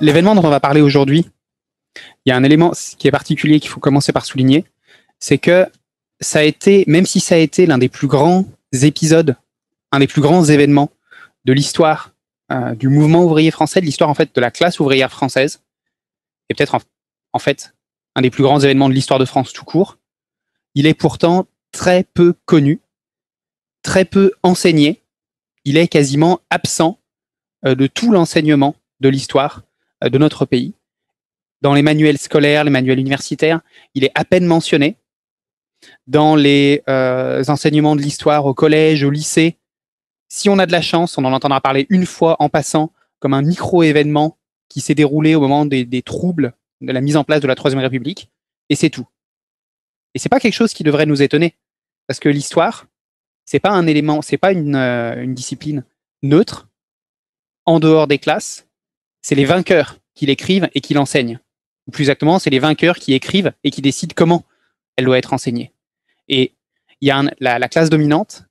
l'événement dont on va parler aujourd'hui, il y a un élément qui est particulier qu'il faut commencer par souligner, c'est que ça a été, même si ça a été l'un des plus grands épisodes, un des plus grands événements de l'histoire du mouvement ouvrier français, de l'histoire en fait de la classe ouvrière française, et peut-être en fait un des plus grands événements de l'histoire de France tout court, il est pourtant très peu connu, très peu enseigné, il est quasiment absent de tout l'enseignement de l'histoire de notre pays. Dans les manuels scolaires, les manuels universitaires, il est à peine mentionné. Dans les enseignements de l'histoire au collège, au lycée, si on a de la chance, on en entendra parler une fois en passant comme un micro-événement qui s'est déroulé au moment des troubles de la mise en place de la Troisième République, et c'est tout. Et c'est pas quelque chose qui devrait nous étonner, parce que l'histoire, c'est pas un élément, c'est pas une discipline neutre, en dehors des classes, c'est les vainqueurs qui l'écrivent et qui l'enseignent. Ou plus exactement, c'est les vainqueurs qui écrivent et qui décident comment elle doit être enseignée. Et il y a la classe dominante,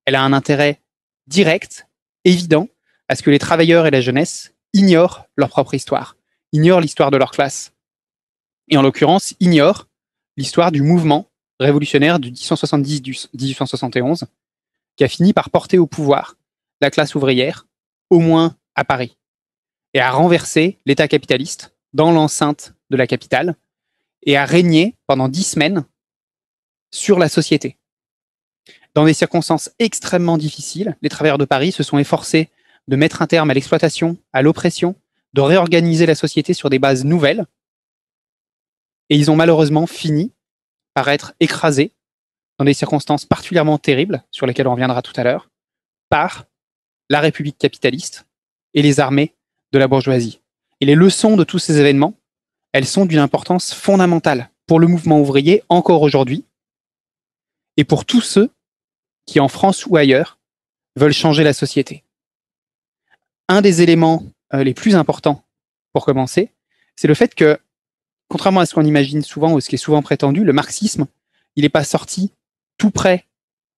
elle a un intérêt direct, évident, à ce que les travailleurs et la jeunesse ignorent leur propre histoire, ignorent l'histoire de leur classe. Et en l'occurrence, ignorent l'histoire du mouvement révolutionnaire du 1870-1871, qui a fini par porter au pouvoir la classe ouvrière, au moins à Paris, et à renverser l'État capitaliste dans l'enceinte de la capitale, et à régner pendant 10 semaines sur la société. Dans des circonstances extrêmement difficiles, les travailleurs de Paris se sont efforcés de mettre un terme à l'exploitation, à l'oppression, de réorganiser la société sur des bases nouvelles, et ils ont malheureusement fini par être écrasés dans des circonstances particulièrement terribles, sur lesquelles on reviendra tout à l'heure, par la République capitaliste et les armées de la bourgeoisie. Et les leçons de tous ces événements, elles sont d'une importance fondamentale pour le mouvement ouvrier encore aujourd'hui, et pour tous ceux qui, en France ou ailleurs, veulent changer la société. Un des éléments les plus importants, pour commencer, c'est le fait que, contrairement à ce qu'on imagine souvent ou ce qui est souvent prétendu, le marxisme, il n'est pas sorti tout près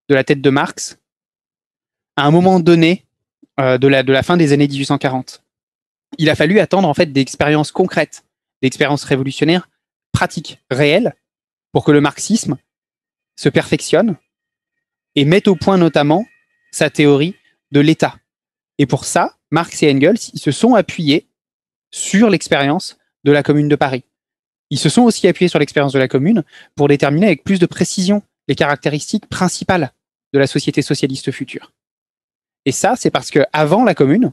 de la tête de Marx à un moment donné de la fin des années 1840. Il a fallu attendre en fait des expériences concrètes, des expériences révolutionnaires, pratiques, réelles, pour que le marxisme se perfectionne et mette au point notamment sa théorie de l'État. Et pour ça, Marx et Engels, ils se sont appuyés sur l'expérience de la Commune de Paris. Ils se sont aussi appuyés sur l'expérience de la Commune pour déterminer avec plus de précision les caractéristiques principales de la société socialiste future. Et ça, c'est parce qu'avant la Commune,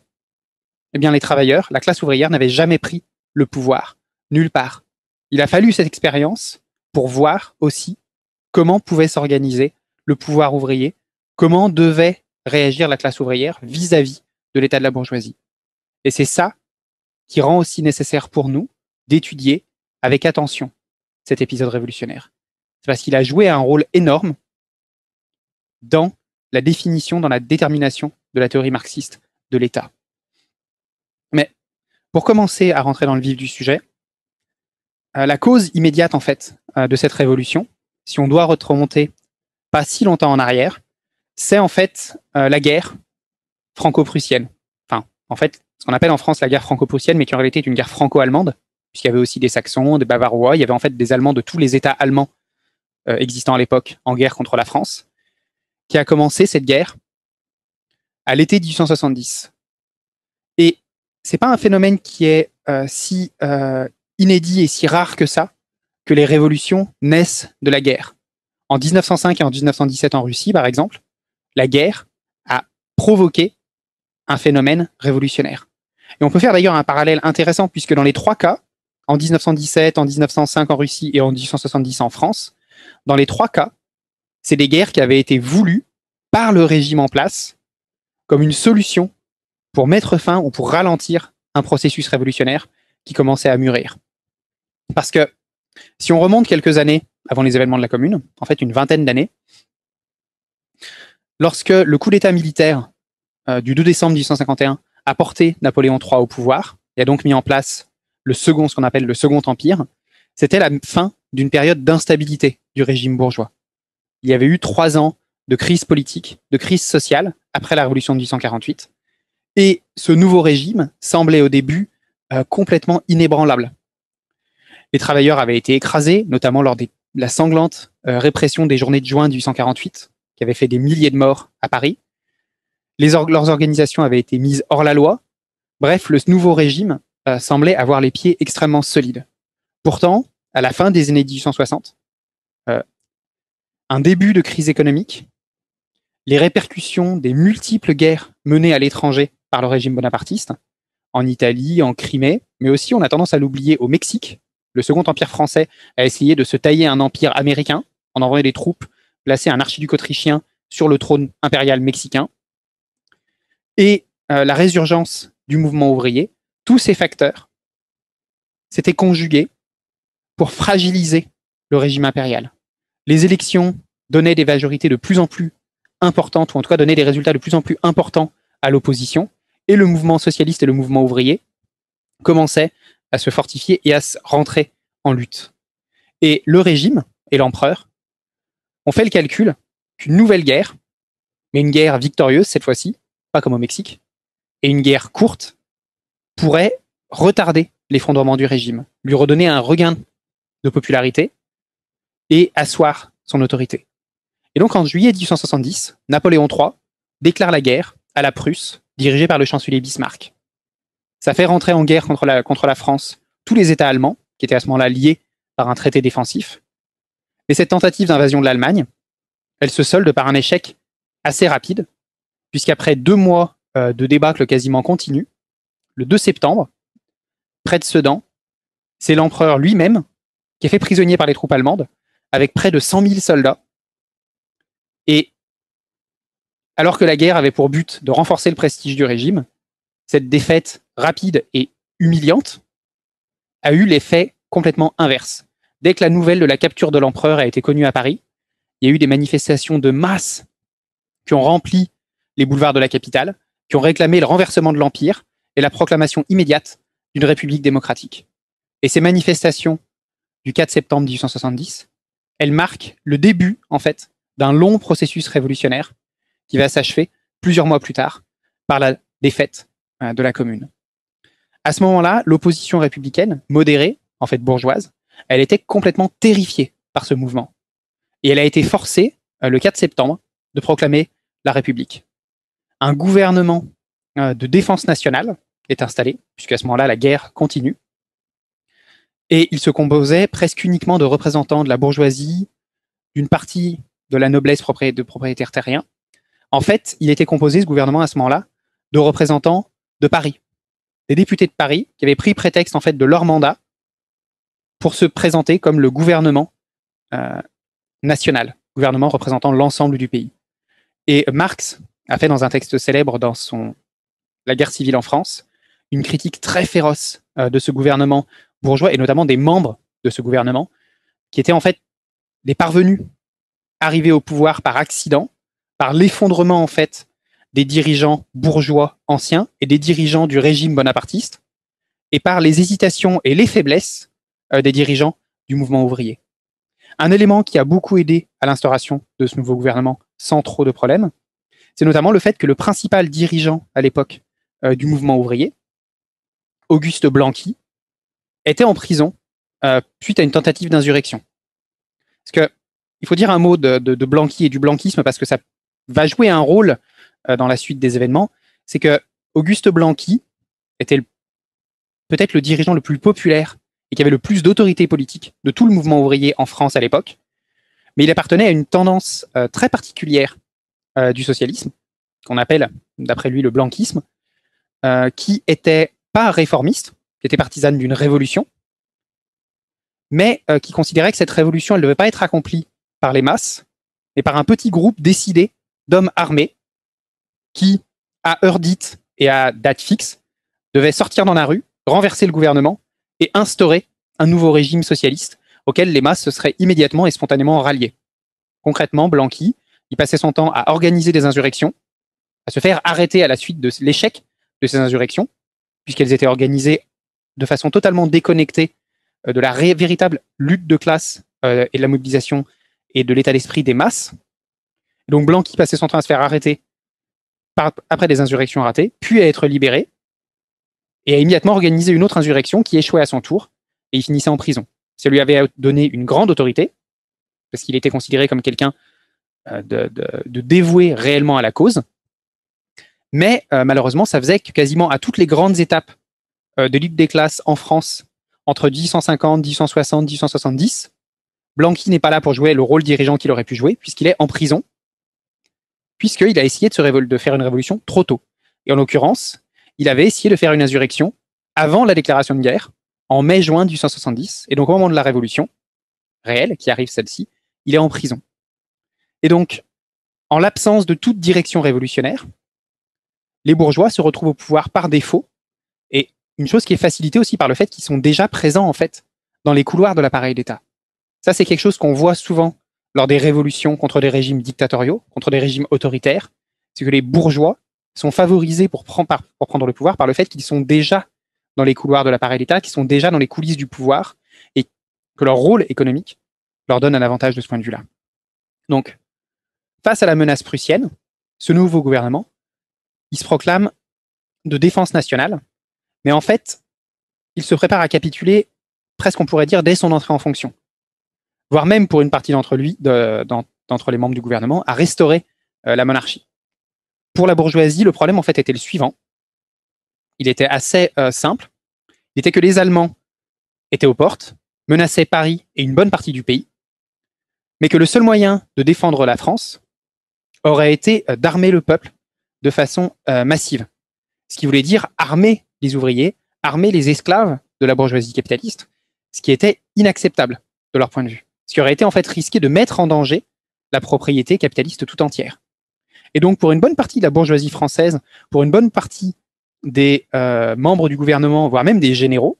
eh bien, les travailleurs, la classe ouvrière n'avait jamais pris le pouvoir, nulle part. Il a fallu cette expérience pour voir aussi comment pouvait s'organiser le pouvoir ouvrier, comment devait réagir la classe ouvrière vis-à-vis de l'état de la bourgeoisie. Et c'est ça qui rend aussi nécessaire pour nous d'étudier avec attention cet épisode révolutionnaire. C'est parce qu'il a joué un rôle énorme dans la définition, dans la détermination de la théorie marxiste de l'État. Mais pour commencer à rentrer dans le vif du sujet, la cause immédiate en fait de cette révolution, si on doit remonter pas si longtemps en arrière, c'est en fait la guerre franco-prussienne. Enfin, en fait, ce qu'on appelle en France la guerre franco-prussienne, mais qui en réalité est une guerre franco-allemande, puisqu'il y avait aussi des Saxons, des Bavarois, il y avait en fait des Allemands de tous les États allemands existants à l'époque en guerre contre la France, qui a commencé cette guerre à l'été 1870. Et c'est pas un phénomène qui est si inédit et si rare que ça, que les révolutions naissent de la guerre. En 1905 et en 1917 en Russie, par exemple, la guerre a provoqué un phénomène révolutionnaire. Et on peut faire d'ailleurs un parallèle intéressant, puisque dans les trois cas, en 1917, en 1905 en Russie et en 1870 en France, dans les trois cas, c'est des guerres qui avaient été voulues par le régime en place comme une solution pour mettre fin ou pour ralentir un processus révolutionnaire qui commençait à mûrir. Parce que si on remonte quelques années avant les événements de la Commune, en fait une vingtaine d'années, lorsque le coup d'État militaire du 2 décembre 1851 a porté Napoléon III au pouvoir et a donc mis en place ce qu'on appelle le Second Empire, c'était la fin d'une période d'instabilité du régime bourgeois. Il y avait eu 3 ans de crise politique, de crise sociale après la Révolution de 1848, et ce nouveau régime semblait au début complètement inébranlable. Les travailleurs avaient été écrasés, notamment lors de la sanglante répression des journées de juin 1848, qui avait fait des milliers de morts à Paris. Leurs organisations avaient été mises hors la loi. Bref, le nouveau régime semblait avoir les pieds extrêmement solides. Pourtant, à la fin des années 1860, un début de crise économique, les répercussions des multiples guerres menées à l'étranger par le régime bonapartiste, en Italie, en Crimée, mais aussi, on a tendance à l'oublier, au Mexique. Le Second Empire français a essayé de se tailler un empire américain en envoyant des troupes, placer un archiduc autrichien sur le trône impérial mexicain. Et la résurgence du mouvement ouvrier, tous ces facteurs s'étaient conjugués pour fragiliser le régime impérial. Les élections donnaient des majorités de plus en plus importantes, ou en tout cas donnaient des résultats de plus en plus importants à l'opposition, et le mouvement socialiste et le mouvement ouvrier commençaient à se fortifier et à se rentrer en lutte. Et le régime et l'empereur ont fait le calcul qu'une nouvelle guerre, mais une guerre victorieuse cette fois-ci, pas comme au Mexique, et une guerre courte, pourrait retarder l'effondrement du régime, lui redonner un regain de popularité et asseoir son autorité. Et donc en juillet 1870, Napoléon III déclare la guerre à la Prusse, dirigée par le chancelier Bismarck. Ça fait rentrer en guerre contre la France tous les États allemands, qui étaient à ce moment-là liés par un traité défensif. Et cette tentative d'invasion de l'Allemagne, elle se solde par un échec assez rapide, puisqu'après 2 mois de débâcle quasiment continu, le 2 septembre, près de Sedan, c'est l'empereur lui-même qui est fait prisonnier par les troupes allemandes, avec près de 100 000 soldats. Et alors que la guerre avait pour but de renforcer le prestige du régime, cette défaite rapide et humiliante a eu l'effet complètement inverse. Dès que la nouvelle de la capture de l'empereur a été connue à Paris, il y a eu des manifestations de masse qui ont rempli les boulevards de la capitale, qui ont réclamé le renversement de l'Empire et la proclamation immédiate d'une république démocratique. Et ces manifestations du 4 septembre 1870, elles marquent le début, en fait, d'un long processus révolutionnaire qui va s'achever plusieurs mois plus tard par la défaite de la Commune. À ce moment-là, l'opposition républicaine, modérée, en fait bourgeoise, elle était complètement terrifiée par ce mouvement. Et elle a été forcée, le 4 septembre, de proclamer la République. Un gouvernement de défense nationale est installé, puisqu'à ce moment-là, la guerre continue. Et il se composait presque uniquement de représentants de la bourgeoisie, d'une partie de la noblesse de propriétaires terriens. En fait, il était composé, ce gouvernement, à ce moment-là, de représentants de Paris, des députés de Paris qui avaient pris prétexte, en fait, de leur mandat pour se présenter comme le gouvernement national, gouvernement représentant l'ensemble du pays. Et Marx a fait dans un texte célèbre dans La guerre civile en France, une critique très féroce de ce gouvernement bourgeois et notamment des membres de ce gouvernement qui étaient en fait des parvenus arrivés au pouvoir par accident, par l'effondrement en fait des dirigeants bourgeois anciens et des dirigeants du régime bonapartiste et par les hésitations et les faiblesses des dirigeants du mouvement ouvrier. Un élément qui a beaucoup aidé à l'instauration de ce nouveau gouvernement sans trop de problèmes, c'est notamment le fait que le principal dirigeant à l'époque du mouvement ouvrier, Auguste Blanqui, était en prison suite à une tentative d'insurrection. Parce que il faut dire un mot de Blanqui et du blanquisme parce que ça va jouer un rôle dans la suite des événements. C'est que Auguste Blanqui était peut-être le dirigeant le plus populaire et qui avait le plus d'autorité politique de tout le mouvement ouvrier en France à l'époque. Mais il appartenait à une tendance très particulière du socialisme, qu'on appelle, d'après lui, le blanquisme, qui était pas réformiste, qui était partisane d'une révolution, mais qui considérait que cette révolution, elle ne devait pas être accomplie par les masses, mais par un petit groupe décidé d'hommes armés qui, à heure dite et à date fixe, devaient sortir dans la rue, renverser le gouvernement et instaurer un nouveau régime socialiste auquel les masses se seraient immédiatement et spontanément ralliées. Concrètement, Blanqui, il passait son temps à organiser des insurrections, à se faire arrêter à la suite de l'échec de ces insurrections, puisqu'elles étaient organisées de façon totalement déconnectée de la véritable lutte de classe et de la mobilisation et de l'état d'esprit des masses. Donc Blanqui passait son temps à se faire arrêter après des insurrections ratées, puis à être libéré. et a immédiatement organisé une autre insurrection qui échouait à son tour, et il finissait en prison. Ça lui avait donné une grande autorité, parce qu'il était considéré comme quelqu'un de dévoué réellement à la cause, mais malheureusement, ça faisait que quasiment à toutes les grandes étapes de lutte des classes en France, entre 1850, 1860, 1870, Blanqui n'est pas là pour jouer le rôle dirigeant qu'il aurait pu jouer, puisqu'il est en prison, puisqu'il a essayé de faire une révolution trop tôt. Et en l'occurrence, il avait essayé de faire une insurrection avant la déclaration de guerre, en mai-juin 1870, et donc au moment de la révolution réelle, qui arrive celle-ci, il est en prison. Et donc, en l'absence de toute direction révolutionnaire, les bourgeois se retrouvent au pouvoir par défaut, et une chose qui est facilitée aussi par le fait qu'ils sont déjà présents en fait dans les couloirs de l'appareil d'État. Ça, c'est quelque chose qu'on voit souvent lors des révolutions contre des régimes dictatoriaux, contre des régimes autoritaires, c'est que les bourgeois sont favorisés pour prendre le pouvoir par le fait qu'ils sont déjà dans les couloirs de l'appareil d'État, qu'ils sont déjà dans les coulisses du pouvoir, et que leur rôle économique leur donne un avantage de ce point de vue-là. Donc, face à la menace prussienne, ce nouveau gouvernement, il se proclame de défense nationale, mais en fait, il se prépare à capituler, presque on pourrait dire, dès son entrée en fonction, voire même pour une partie d'entre les membres du gouvernement, à restaurer la monarchie. Pour la bourgeoisie, le problème en fait était le suivant. Il était assez simple. Il était que les Allemands étaient aux portes, menaçaient Paris et une bonne partie du pays, mais que le seul moyen de défendre la France aurait été d'armer le peuple de façon massive. Ce qui voulait dire armer les ouvriers, armer les esclaves de la bourgeoisie capitaliste, ce qui était inacceptable de leur point de vue. Ce qui aurait été en fait risqué de mettre en danger la propriété capitaliste tout entière. Et donc pour une bonne partie de la bourgeoisie française, pour une bonne partie des membres du gouvernement, voire même des généraux,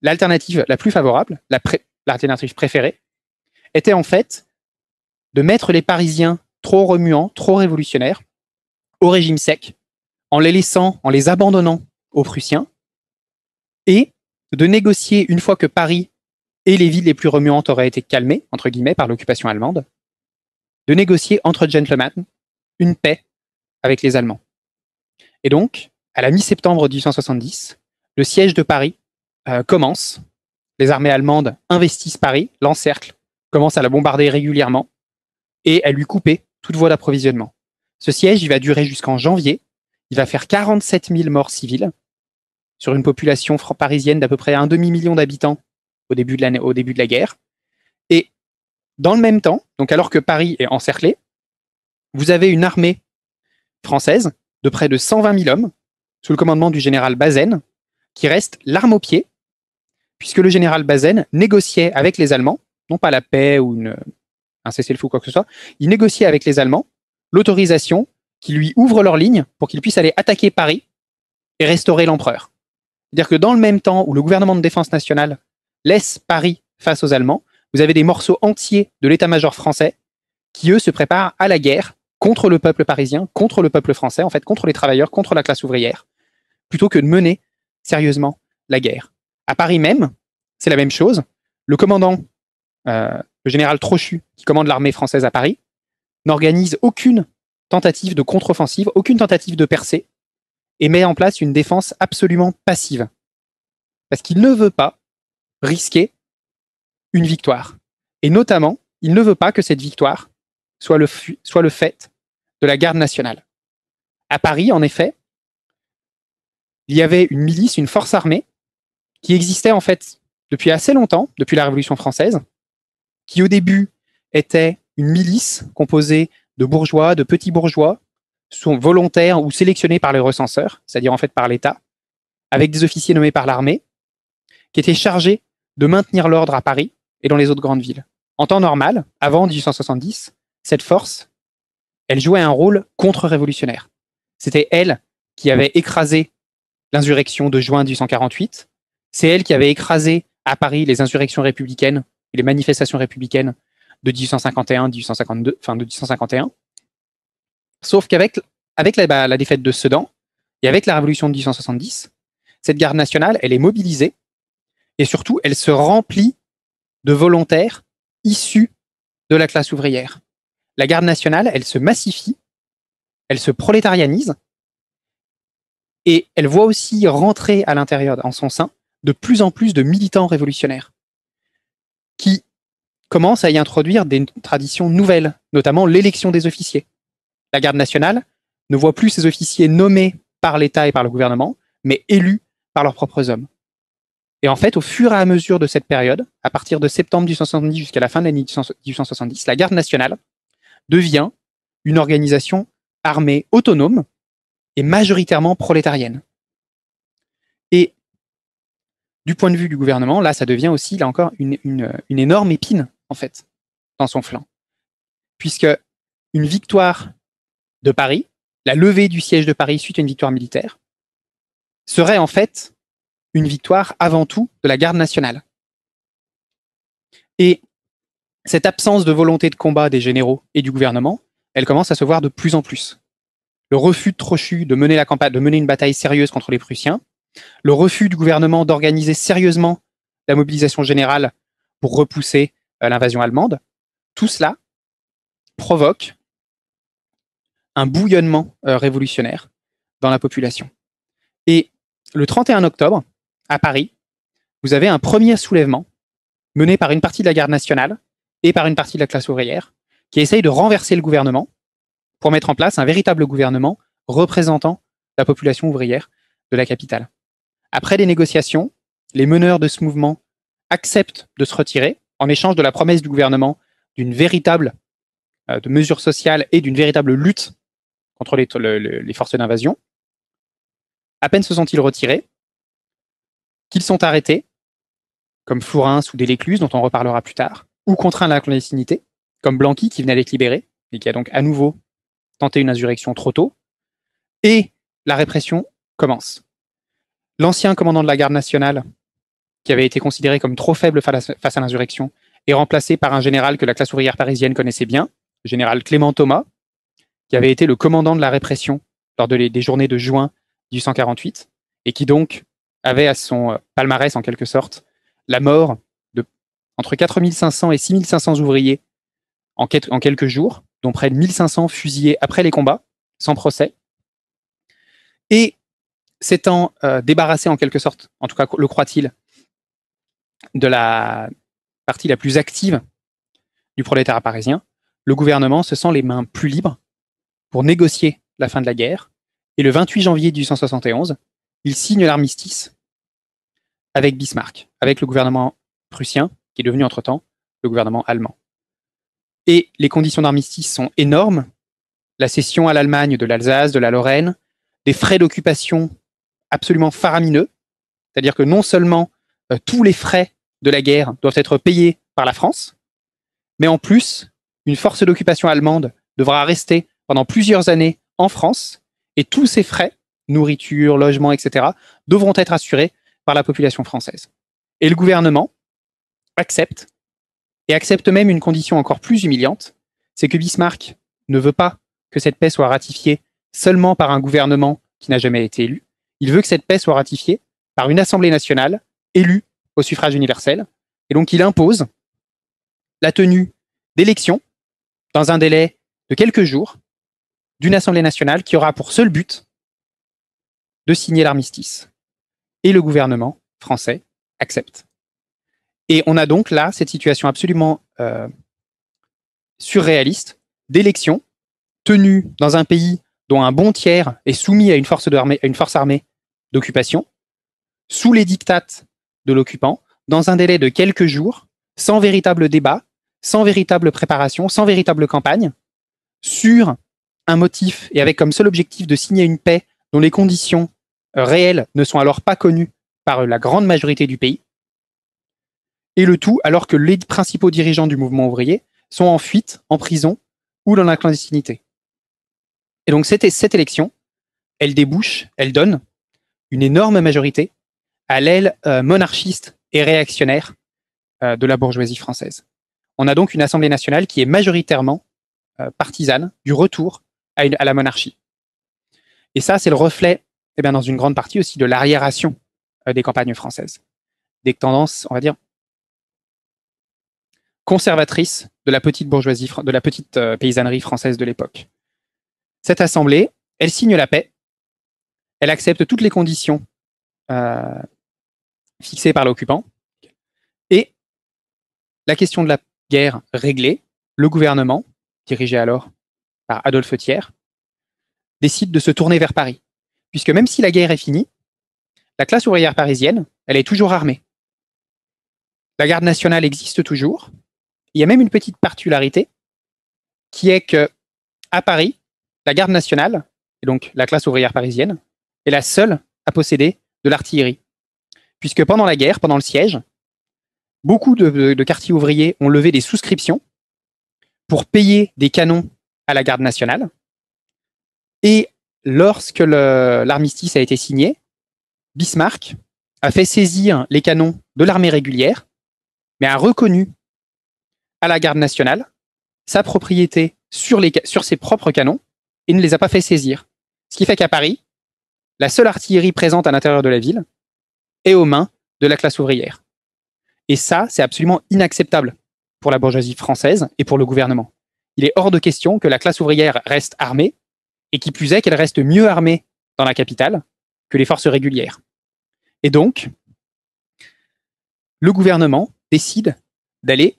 l'alternative la plus favorable, l'alternative préférée, était en fait de mettre les Parisiens trop remuants, trop révolutionnaires, au régime sec, en les abandonnant aux Prussiens, et de négocier, une fois que Paris et les villes les plus remuantes auraient été calmées, entre guillemets, par l'occupation allemande, de négocier entre gentlemen une paix avec les Allemands. Et donc, à la mi-septembre 1870, le siège de Paris commence. Les armées allemandes investissent Paris, l'encerclent, commencent à la bombarder régulièrement et à lui couper toute voie d'approvisionnement. Ce siège, il va durer jusqu'en janvier. Il va faire 47 000 morts civiles sur une population parisienne d'à peu près un demi-million d'habitants au début de la guerre. Et dans le même temps, donc alors que Paris est encerclé, vous avez une armée française de près de 120 000 hommes, sous le commandement du général Bazaine, qui reste l'arme au pied, puisque le général Bazaine négociait avec les Allemands, non pas la paix ou un cessez-le-feu ou quoi que ce soit, il négociait avec les Allemands l'autorisation qui lui ouvre leur ligne pour qu'ils puissent aller attaquer Paris et restaurer l'empereur. C'est-à-dire que dans le même temps où le gouvernement de défense nationale laisse Paris face aux Allemands, vous avez des morceaux entiers de l'état-major français qui, eux, se préparent à la guerre contre le peuple parisien, contre le peuple français, en fait, contre les travailleurs, contre la classe ouvrière, plutôt que de mener sérieusement la guerre. À Paris même, c'est la même chose. Le commandant, le général Trochu, qui commande l'armée française à Paris, n'organise aucune tentative de contre-offensive, aucune tentative de percée, et met en place une défense absolument passive. Parce qu'il ne veut pas risquer une victoire. Et notamment, il ne veut pas que cette victoire soit le fait de la garde nationale. À Paris, en effet, il y avait une milice, une force armée, qui existait en fait depuis assez longtemps, depuis la Révolution française, qui au début était une milice composée de bourgeois, de petits bourgeois, sont volontaires ou sélectionnés par les recenseurs, c'est-à-dire en fait par l'État, avec des officiers nommés par l'armée, qui étaient chargés de maintenir l'ordre à Paris et dans les autres grandes villes. En temps normal, avant 1870, cette force, elle jouait un rôle contre-révolutionnaire. C'était elle qui avait écrasé l'insurrection de juin 1848. C'est elle qui avait écrasé à Paris les insurrections républicaines et les manifestations républicaines de 1851, 1852, enfin de 1851. Sauf qu'avec la défaite de Sedan et avec la révolution de 1870, cette garde nationale, elle est mobilisée et surtout, elle se remplit de volontaires issus de la classe ouvrière. La garde nationale, elle se massifie, elle se prolétarianise Et elle voit aussi rentrer à l'intérieur, en son sein, de plus en plus de militants révolutionnaires qui commencent à y introduire des traditions nouvelles, notamment l'élection des officiers. La garde nationale ne voit plus ses officiers nommés par l'État et par le gouvernement, mais élus par leurs propres hommes. Et en fait, au fur et à mesure de cette période, à partir de septembre 1870 jusqu'à la fin de l'année 1870, la garde nationale devient une organisation armée autonome et majoritairement prolétarienne. Et du point de vue du gouvernement, là, ça devient aussi, là encore, une énorme épine, en fait, dans son flanc. Puisque une victoire de Paris, la levée du siège de Paris suite à une victoire militaire, serait en fait une victoire avant tout de la garde nationale. Et cette absence de volonté de combat des généraux et du gouvernement, elle commence à se voir de plus en plus. Le refus de Trochu de mener une bataille sérieuse contre les Prussiens, le refus du gouvernement d'organiser sérieusement la mobilisation générale pour repousser l'invasion allemande, tout cela provoque un bouillonnement révolutionnaire dans la population. Et le 31 octobre, à Paris, vous avez un premier soulèvement mené par une partie de la garde nationale et par une partie de la classe ouvrière qui essaye de renverser le gouvernement pour mettre en place un véritable gouvernement représentant la population ouvrière de la capitale. Après des négociations, les meneurs de ce mouvement acceptent de se retirer en échange de la promesse du gouvernement d'une véritable de mesures sociales et d'une véritable lutte contre les forces d'invasion. À peine se sont-ils retirés qu'ils sont arrêtés, comme Flourens ou Delescluze, dont on reparlera plus tard, ou contraints à la clandestinité, comme Blanqui, qui venait d'être libéré, et qui a donc à nouveau tenté une insurrection trop tôt, et la répression commence. L'ancien commandant de la garde nationale, qui avait été considéré comme trop faible face à l'insurrection, est remplacé par un général que la classe ouvrière parisienne connaissait bien, le général Clément Thomas, qui avait été le commandant de la répression lors des journées de juin 1848, et qui donc avait à son palmarès, en quelque sorte, la mort de entre 4500 et 6500 ouvriers en quelques jours, dont près de 1500 fusillés après les combats, sans procès. Et s'étant débarrassé en quelque sorte, en tout cas le croit-il, de la partie la plus active du prolétariat parisien, le gouvernement se sent les mains plus libres pour négocier la fin de la guerre. Et le 28 janvier 1871, il signe l'armistice avec Bismarck, avec le gouvernement prussien, qui est devenu entre-temps le gouvernement allemand. Et les conditions d'armistice sont énormes. La cession à l'Allemagne de l'Alsace, de la Lorraine, des frais d'occupation absolument faramineux, c'est-à-dire que non seulement tous les frais de la guerre doivent être payés par la France, mais en plus, une force d'occupation allemande devra rester pendant plusieurs années en France, et tous ces frais, nourriture, logement, etc., devront être assurés par la population française. Et le gouvernement accepte, et accepte même une condition encore plus humiliante, c'est que Bismarck ne veut pas que cette paix soit ratifiée seulement par un gouvernement qui n'a jamais été élu. Il veut que cette paix soit ratifiée par une Assemblée nationale élue au suffrage universel. Et donc il impose la tenue d'élections dans un délai de quelques jours d'une Assemblée nationale qui aura pour seul but de signer l'armistice. Et le gouvernement français accepte. Et on a donc là cette situation absolument surréaliste d'élections tenues dans un pays dont un bon tiers est soumis à une force armée d'occupation, sous les dictates de l'occupant, dans un délai de quelques jours, sans véritable débat, sans véritable préparation, sans véritable campagne, sur un motif et avec comme seul objectif de signer une paix dont les conditions réelles ne sont alors pas connues par la grande majorité du pays. Et le tout alors que les principaux dirigeants du mouvement ouvrier sont en fuite, en prison ou dans la clandestinité. Et donc cette élection, elle débouche, elle donne une énorme majorité à l'aile monarchiste et réactionnaire de la bourgeoisie française. On a donc une Assemblée nationale qui est majoritairement partisane du retour à la monarchie. Et ça, c'est le reflet, dans une grande partie aussi, de l'arriération des campagnes françaises. Des tendances, on va dire, conservatrices de la petite bourgeoisie, de la petite paysannerie française de l'époque. Cette Assemblée, elle signe la paix, Elle accepte toutes les conditions fixées par l'occupant. Et la question de la guerre réglée, le gouvernement, dirigé alors par Adolphe Thiers, décide de se tourner vers Paris. Puisque même si la guerre est finie, la classe ouvrière parisienne, elle est toujours armée. La garde nationale existe toujours. Il y a même une petite particularité qui est que à Paris, la garde nationale, et donc la classe ouvrière parisienne, est la seule à posséder de l'artillerie. Puisque pendant la guerre, pendant le siège, beaucoup de quartiers ouvriers ont levé des souscriptions pour payer des canons à la garde nationale. Et lorsque l'armistice a été signé, Bismarck a fait saisir les canons de l'armée régulière, mais a reconnu à la garde nationale sa propriété sur ses propres canons et ne les a pas fait saisir. Ce qui fait qu'à Paris, la seule artillerie présente à l'intérieur de la ville est aux mains de la classe ouvrière. Et ça, c'est absolument inacceptable pour la bourgeoisie française et pour le gouvernement. Il est hors de question que la classe ouvrière reste armée, et qui plus est, qu'elle reste mieux armée dans la capitale que les forces régulières. Et donc, le gouvernement décide d'aller,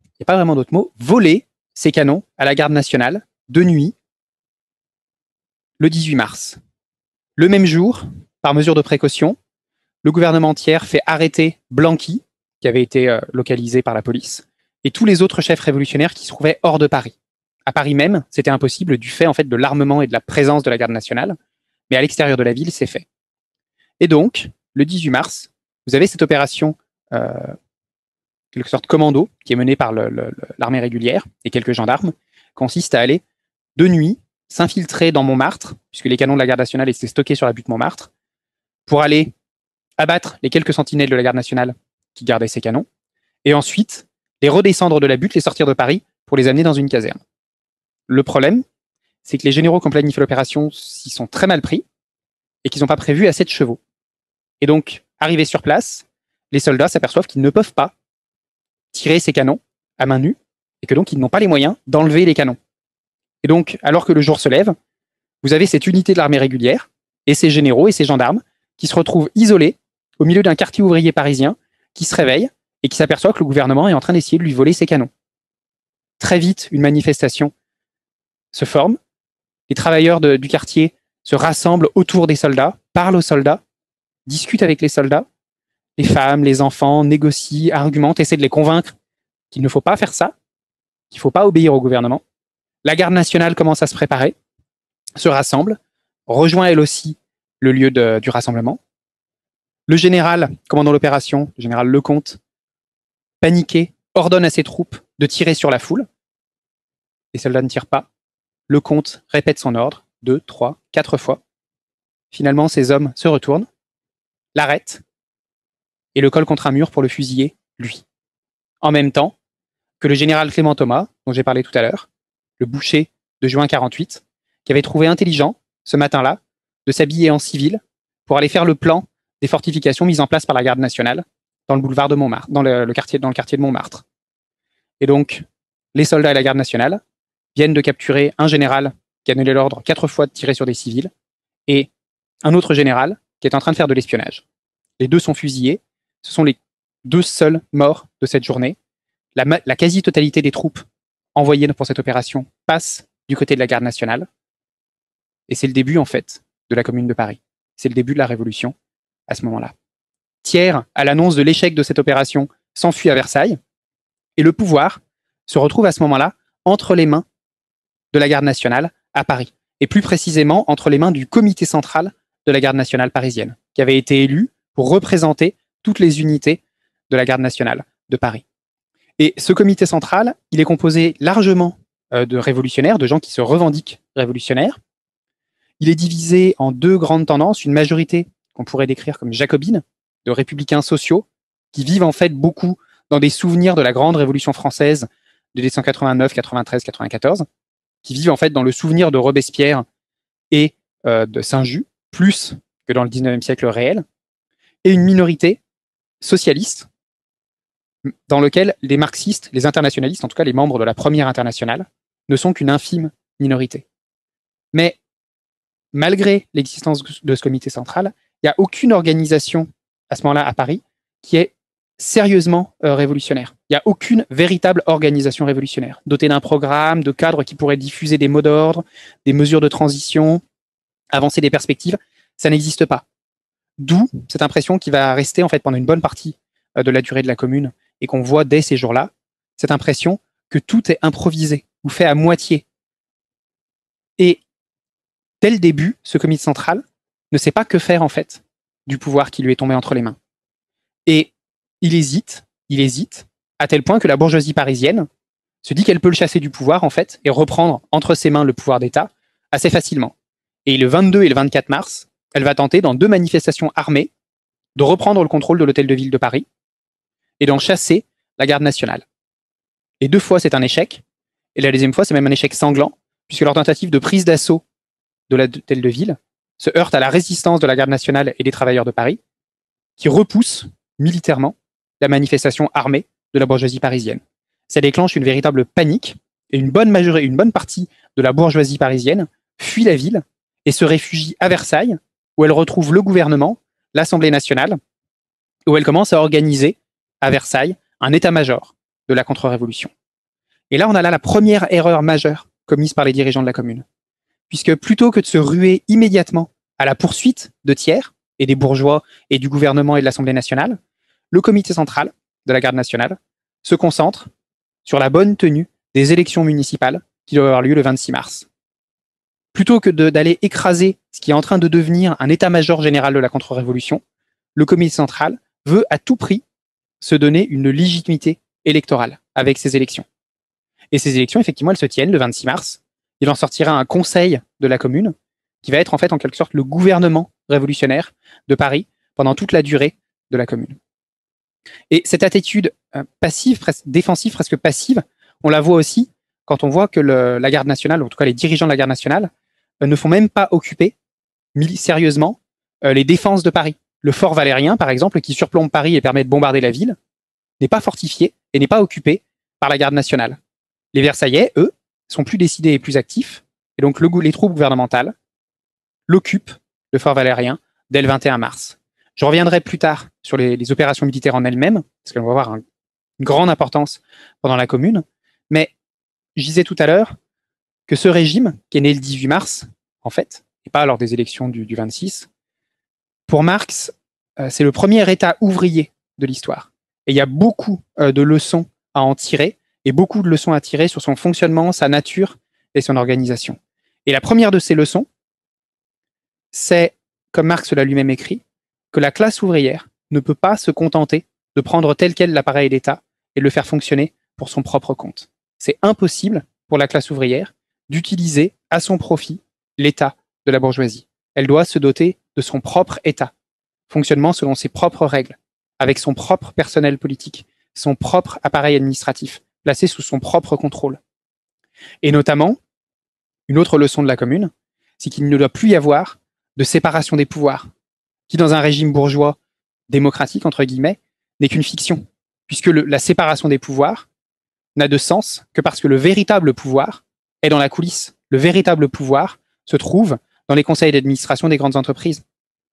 il n'y a pas vraiment d'autre mot, voler ces canons à la garde nationale de nuit, le 18 mars. Le même jour, par mesure de précaution, le gouvernement Thiers fait arrêter Blanqui, qui avait été localisé par la police, et tous les autres chefs révolutionnaires qui se trouvaient hors de Paris. À Paris même, c'était impossible du fait en fait de l'armement et de la présence de la garde nationale, mais à l'extérieur de la ville, c'est fait. Et donc, le 18 mars, vous avez cette opération, quelque sorte commando, qui est menée par l'armée régulière et quelques gendarmes, consiste à aller de nuit s'infiltrer dans Montmartre, puisque les canons de la garde nationale étaient stockés sur la butte Montmartre, pour aller abattre les quelques sentinelles de la garde nationale qui gardaient ces canons, et ensuite les redescendre de la butte, les sortir de Paris pour les amener dans une caserne. Le problème, c'est que les généraux qui ont planifié l'opération s'y sont très mal pris et qu'ils n'ont pas prévu assez de chevaux. Et donc, arrivés sur place, les soldats s'aperçoivent qu'ils ne peuvent pas tirer ces canons à main nue et que donc ils n'ont pas les moyens d'enlever les canons. Et donc, alors que le jour se lève, vous avez cette unité de l'armée régulière et ces généraux et ces gendarmes qui se retrouvent isolés au milieu d'un quartier ouvrier parisien qui se réveille et qui s'aperçoit que le gouvernement est en train d'essayer de lui voler ses canons. Très vite, une manifestation se forme. Les travailleurs du quartier se rassemblent autour des soldats, parlent aux soldats, discutent avec les soldats. Les femmes, les enfants négocient, argumentent, essaient de les convaincre qu'il ne faut pas faire ça, qu'il ne faut pas obéir au gouvernement. La garde nationale commence à se préparer, se rassemble, rejoint elle aussi le lieu du rassemblement. Le général commandant l'opération, le général Lecomte, paniqué, ordonne à ses troupes de tirer sur la foule. Les soldats ne tirent pas. Lecomte répète son ordre 2, 3, 4 fois. Finalement, ces hommes se retournent, l'arrêtent et le collent contre un mur pour le fusiller, lui. En même temps que le général Clément Thomas, dont j'ai parlé tout à l'heure, le boucher de juin 48, qui avait trouvé intelligent, ce matin-là, de s'habiller en civil pour aller faire le plan des fortifications mises en place par la garde nationale dans le boulevard de Montmartre, dans le quartier de Montmartre. Et donc, les soldats et la garde nationale viennent de capturer un général qui a donné l'ordre 4 fois de tirer sur des civils et un autre général qui est en train de faire de l'espionnage. Les deux sont fusillés. Ce sont les 2 seuls morts de cette journée. La quasi-totalité des troupes envoyées pour cette opération passe du côté de la garde nationale. Et c'est le début, en fait, de la Commune de Paris. C'est le début de la Révolution à ce moment-là. Thiers, à l'annonce de l'échec de cette opération, s'enfuit à Versailles. Et le pouvoir se retrouve à ce moment-là entre les mains de la garde nationale à Paris. Et plus précisément, entre les mains du comité central de la garde nationale parisienne, qui avait été élu pour représenter toutes les unités de la garde nationale de Paris. Et ce comité central, il est composé largement de révolutionnaires, de gens qui se revendiquent révolutionnaires. Il est divisé en 2 grandes tendances, une majorité qu'on pourrait décrire comme jacobine, de républicains sociaux, qui vivent en fait beaucoup dans des souvenirs de la grande révolution française de 1789, 93, 94, qui vivent en fait dans le souvenir de Robespierre et de Saint-Just, plus que dans le 19e siècle réel, et une minorité socialiste, dans lequel les marxistes, les internationalistes, en tout cas les membres de la première internationale, ne sont qu'une infime minorité. Mais malgré l'existence de ce comité central, il n'y a aucune organisation à ce moment-là à Paris qui est sérieusement révolutionnaire. Il n'y a aucune véritable organisation révolutionnaire, dotée d'un programme, de cadres qui pourraient diffuser des mots d'ordre, des mesures de transition, avancer des perspectives. Ça n'existe pas. D'où cette impression qui va rester en fait pendant une bonne partie de la durée de la Commune et qu'on voit dès ces jours-là, cette impression que tout est improvisé ou fait à moitié. Et dès le début, ce comité central ne sait pas que faire en fait du pouvoir qui lui est tombé entre les mains. Et il hésite, à tel point que la bourgeoisie parisienne se dit qu'elle peut le chasser du pouvoir en fait et reprendre entre ses mains le pouvoir d'État assez facilement. Et le 22 et le 24 mars, elle va tenter dans 2 manifestations armées de reprendre le contrôle de l'hôtel de ville de Paris et d'en chasser la garde nationale. Et 2 fois, c'est un échec. Et la deuxième fois, c'est même un échec sanglant, puisque leur tentative de prise d'assaut de l'hôtel de ville se heurte à la résistance de la garde nationale et des travailleurs de Paris, qui repoussent militairement la manifestation armée de la bourgeoisie parisienne. Ça déclenche une véritable panique, et une bonne partie de la bourgeoisie parisienne fuit la ville et se réfugie à Versailles, où elle retrouve le gouvernement, l'Assemblée nationale, où elle commence à organiser à Versailles un état-major de la contre-révolution. Et là, on a là la première erreur majeure commise par les dirigeants de la Commune. Puisque plutôt que de se ruer immédiatement à la poursuite de Thiers et des bourgeois et du gouvernement et de l'Assemblée nationale, le comité central de la garde nationale se concentre sur la bonne tenue des élections municipales qui doivent avoir lieu le 26 mars. Plutôt que d'aller écraser ce qui est en train de devenir un état-major général de la contre-révolution, le comité central veut à tout prix se donner une légitimité électorale avec ces élections. Et ces élections, effectivement, elles se tiennent le 26 mars. Il en sortira un conseil de la Commune qui va être en fait en quelque sorte le gouvernement révolutionnaire de Paris pendant toute la durée de la Commune. Et cette attitude passive, défensive, presque passive, on la voit aussi quand on voit que la garde nationale, ou en tout cas les dirigeants de la garde nationale, ne font même pas occuper sérieusement les défenses de Paris. Le fort Valérien, par exemple, qui surplombe Paris et permet de bombarder la ville, n'est pas fortifié et n'est pas occupé par la garde nationale. Les Versaillais, eux, sont plus décidés et plus actifs, et donc les troupes gouvernementales l'occupent, le fort Valérien, dès le 21 mars. Je reviendrai plus tard sur les opérations militaires en elles-mêmes, parce qu'elles vont avoir une grande importance pendant la Commune, mais je disais tout à l'heure que ce régime, qui est né le 18 mars, en fait, et pas lors des élections du 26, pour Marx, c'est le premier État ouvrier de l'histoire. Et il y a beaucoup de leçons à en tirer, et beaucoup de leçons à tirer sur son fonctionnement, sa nature et son organisation. Et la première de ces leçons, c'est, comme Marx l'a lui-même écrit, que la classe ouvrière ne peut pas se contenter de prendre tel quel l'appareil d'État et le faire fonctionner pour son propre compte. C'est impossible pour la classe ouvrière d'utiliser à son profit l'État de la bourgeoisie. Elle doit se doter de son propre État, fonctionnement selon ses propres règles, avec son propre personnel politique, son propre appareil administratif, placé sous son propre contrôle. Et notamment, une autre leçon de la Commune, c'est qu'il ne doit plus y avoir de séparation des pouvoirs, qui dans un régime bourgeois démocratique, entre guillemets, n'est qu'une fiction, puisque la séparation des pouvoirs n'a de sens que parce que le véritable pouvoir est dans la coulisse. Le véritable pouvoir se trouve dans les conseils d'administration des grandes entreprises.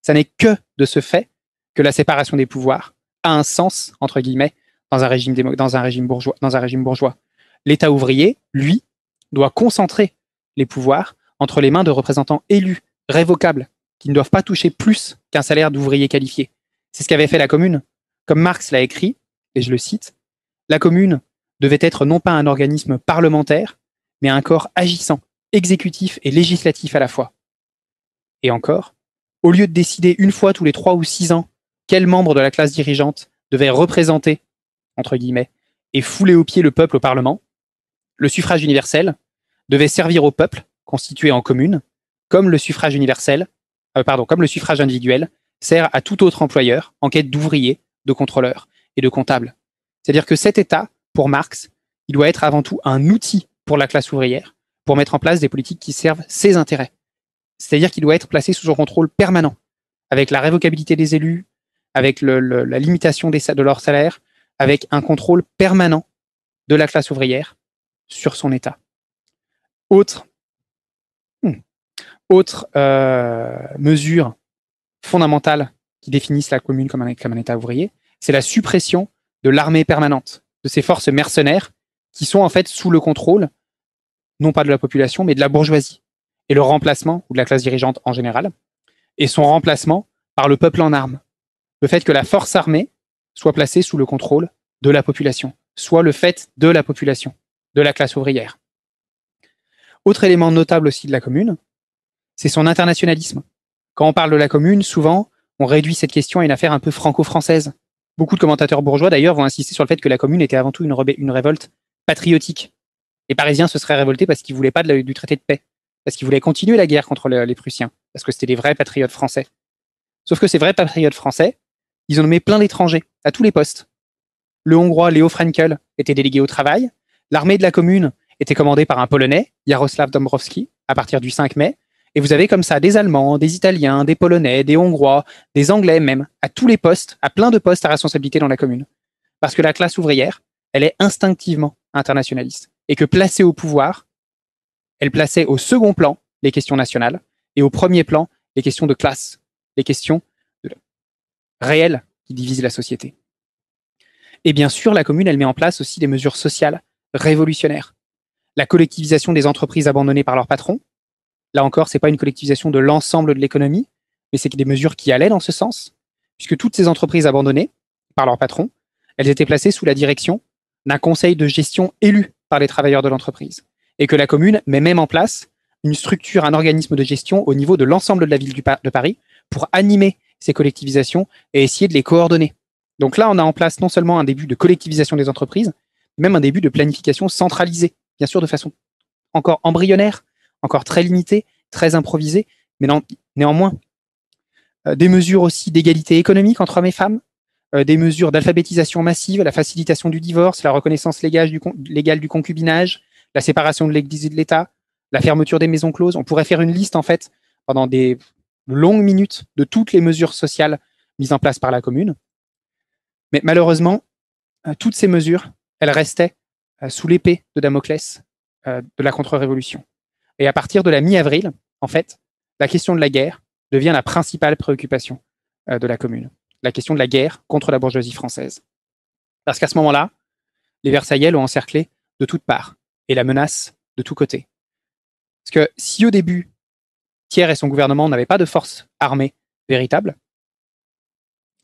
Ça n'est que de ce fait que la séparation des pouvoirs a un sens, entre guillemets, dans un régime bourgeois. L'État ouvrier, lui, doit concentrer les pouvoirs entre les mains de représentants élus, révocables, qui ne doivent pas toucher plus qu'un salaire d'ouvrier qualifié. C'est ce qu'avait fait la Commune. Comme Marx l'a écrit, et je le cite, la Commune devait être non pas un organisme parlementaire, mais un corps agissant, exécutif et législatif à la fois. Et encore, au lieu de décider une fois tous les 3 ou 6 ans quel membre de la classe dirigeante devait représenter, entre guillemets, et fouler aux pieds le peuple au Parlement, le suffrage universel devait servir au peuple, constitué en commune, comme le suffrage individuel sert à tout autre employeur en quête d'ouvriers, de contrôleurs et de comptables. C'est-à-dire que cet État, pour Marx, il doit être avant tout un outil pour la classe ouvrière, pour mettre en place des politiques qui servent ses intérêts. C'est-à-dire qu'il doit être placé sous son contrôle permanent, avec la révocabilité des élus, avec la limitation de leur salaire, avec un contrôle permanent de la classe ouvrière sur son État. Autre Autre mesure fondamentale qui définissent la commune comme un État ouvrier, c'est la suppression de l'armée permanente, de ces forces mercenaires qui sont en fait sous le contrôle, non pas de la population, mais de la bourgeoisie, et le remplacement, ou de la classe dirigeante en général, et son remplacement par le peuple en armes. Le fait que la force armée soit placée sous le contrôle de la population, soit le fait de la population, de la classe ouvrière. Autre élément notable aussi de la commune, c'est son internationalisme. Quand on parle de la commune, souvent, on réduit cette question à une affaire un peu franco-française. Beaucoup de commentateurs bourgeois, d'ailleurs, vont insister sur le fait que la commune était avant tout une révolte patriotique. Les Parisiens se seraient révoltés parce qu'ils ne voulaient pas du traité de paix, parce qu'ils voulaient continuer la guerre contre les Prussiens, parce que c'était des vrais patriotes français. Sauf que ces vrais patriotes français, ils ont nommé plein d'étrangers, à tous les postes. Le Hongrois Léo Frankel était délégué au travail, l'armée de la commune était commandée par un Polonais, Jaroslav Dąbrowski, à partir du 5 mai, et vous avez comme ça des Allemands, des Italiens, des Polonais, des Hongrois, des Anglais même, à tous les postes, à plein de postes à responsabilité dans la commune. Parce que la classe ouvrière, elle est instinctivement internationaliste. Et que placée au pouvoir, elle plaçait au second plan les questions nationales et au premier plan les questions de classe, les questions réelles qui divisent la société. Et bien sûr, la commune, elle met en place aussi des mesures sociales révolutionnaires. La collectivisation des entreprises abandonnées par leurs patrons. Là encore, ce n'est pas une collectivisation de l'ensemble de l'économie, mais c'est des mesures qui allaient dans ce sens, puisque toutes ces entreprises abandonnées par leurs patrons, elles étaient placées sous la direction d'un conseil de gestion élu par les travailleurs de l'entreprise. Et que la commune met même en place une structure, un organisme de gestion au niveau de l'ensemble de la ville de Paris pour animer ces collectivisations et essayer de les coordonner. Donc là, on a en place non seulement un début de collectivisation des entreprises, mais même un début de planification centralisée, bien sûr de façon encore embryonnaire, encore très limitée, très improvisée, mais néanmoins des mesures aussi d'égalité économique entre hommes et femmes, des mesures d'alphabétisation massive, la facilitation du divorce, la reconnaissance légale du concubinage, la séparation de l'Église et de l'État, la fermeture des maisons closes. On pourrait faire une liste, en fait, pendant des longues minutes de toutes les mesures sociales mises en place par la commune. Mais malheureusement, toutes ces mesures, elles restaient sous l'épée de Damoclès de la contre-révolution. Et à partir de la mi-avril, en fait, la question de la guerre devient la principale préoccupation de la commune. La question de la guerre contre la bourgeoisie française. Parce qu'à ce moment-là, les Versaillais l'ont encerclé de toutes parts et la menace de tous côtés. Parce que si au début, Thiers et son gouvernement n'avaient pas de force armée véritable,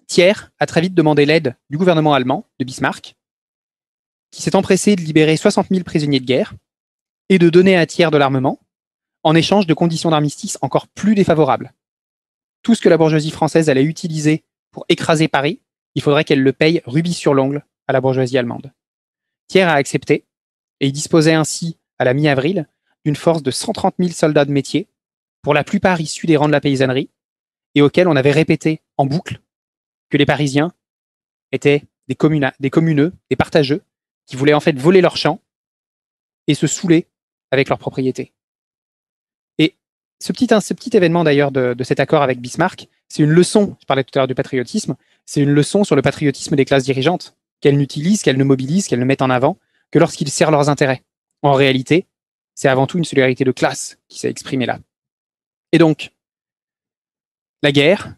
Thiers a très vite demandé l'aide du gouvernement allemand, de Bismarck, qui s'est empressé de libérer 60 000 prisonniers de guerre et de donner à Thiers de l'armement en échange de conditions d'armistice encore plus défavorables. Tout ce que la bourgeoisie française allait utiliser pour écraser Paris, il faudrait qu'elle le paye rubis sur l'ongle à la bourgeoisie allemande. Thiers a accepté et il disposait ainsi, à la mi-avril, d'une force de 130 000 soldats de métier, pour la plupart issus des rangs de la paysannerie, et auxquels on avait répété en boucle que les Parisiens étaient des communeux, des partageux, qui voulaient en fait voler leurs champs et se saouler avec leurs propriétés. Et ce petit événement d'ailleurs de cet accord avec Bismarck, c'est une leçon, je parlais tout à l'heure du patriotisme, c'est une leçon sur le patriotisme des classes dirigeantes, qu'elles n'utilisent, qu'elles ne mobilisent, qu'elles ne mettent en avant que lorsqu'ils servent leurs intérêts. En réalité, c'est avant tout une solidarité de classe qui s'est exprimée là. Et donc, la guerre,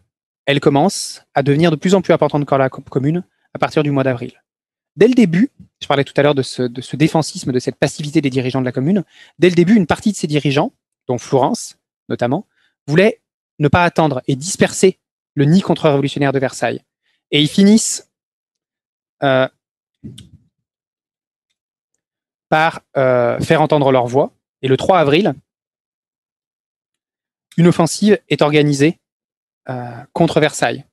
elle commence à devenir de plus en plus importante encore la commune à partir du mois d'avril. Dès le début, je parlais tout à l'heure de ce défensisme, de cette passivité des dirigeants de la commune, dès le début, une partie de ces dirigeants, dont Flourens notamment, voulait ne pas attendre et disperser le nid contre-révolutionnaire de Versailles. Et ils finissent par faire entendre leur voix. Et le 3 avril, une offensive est organisée contre Versailles.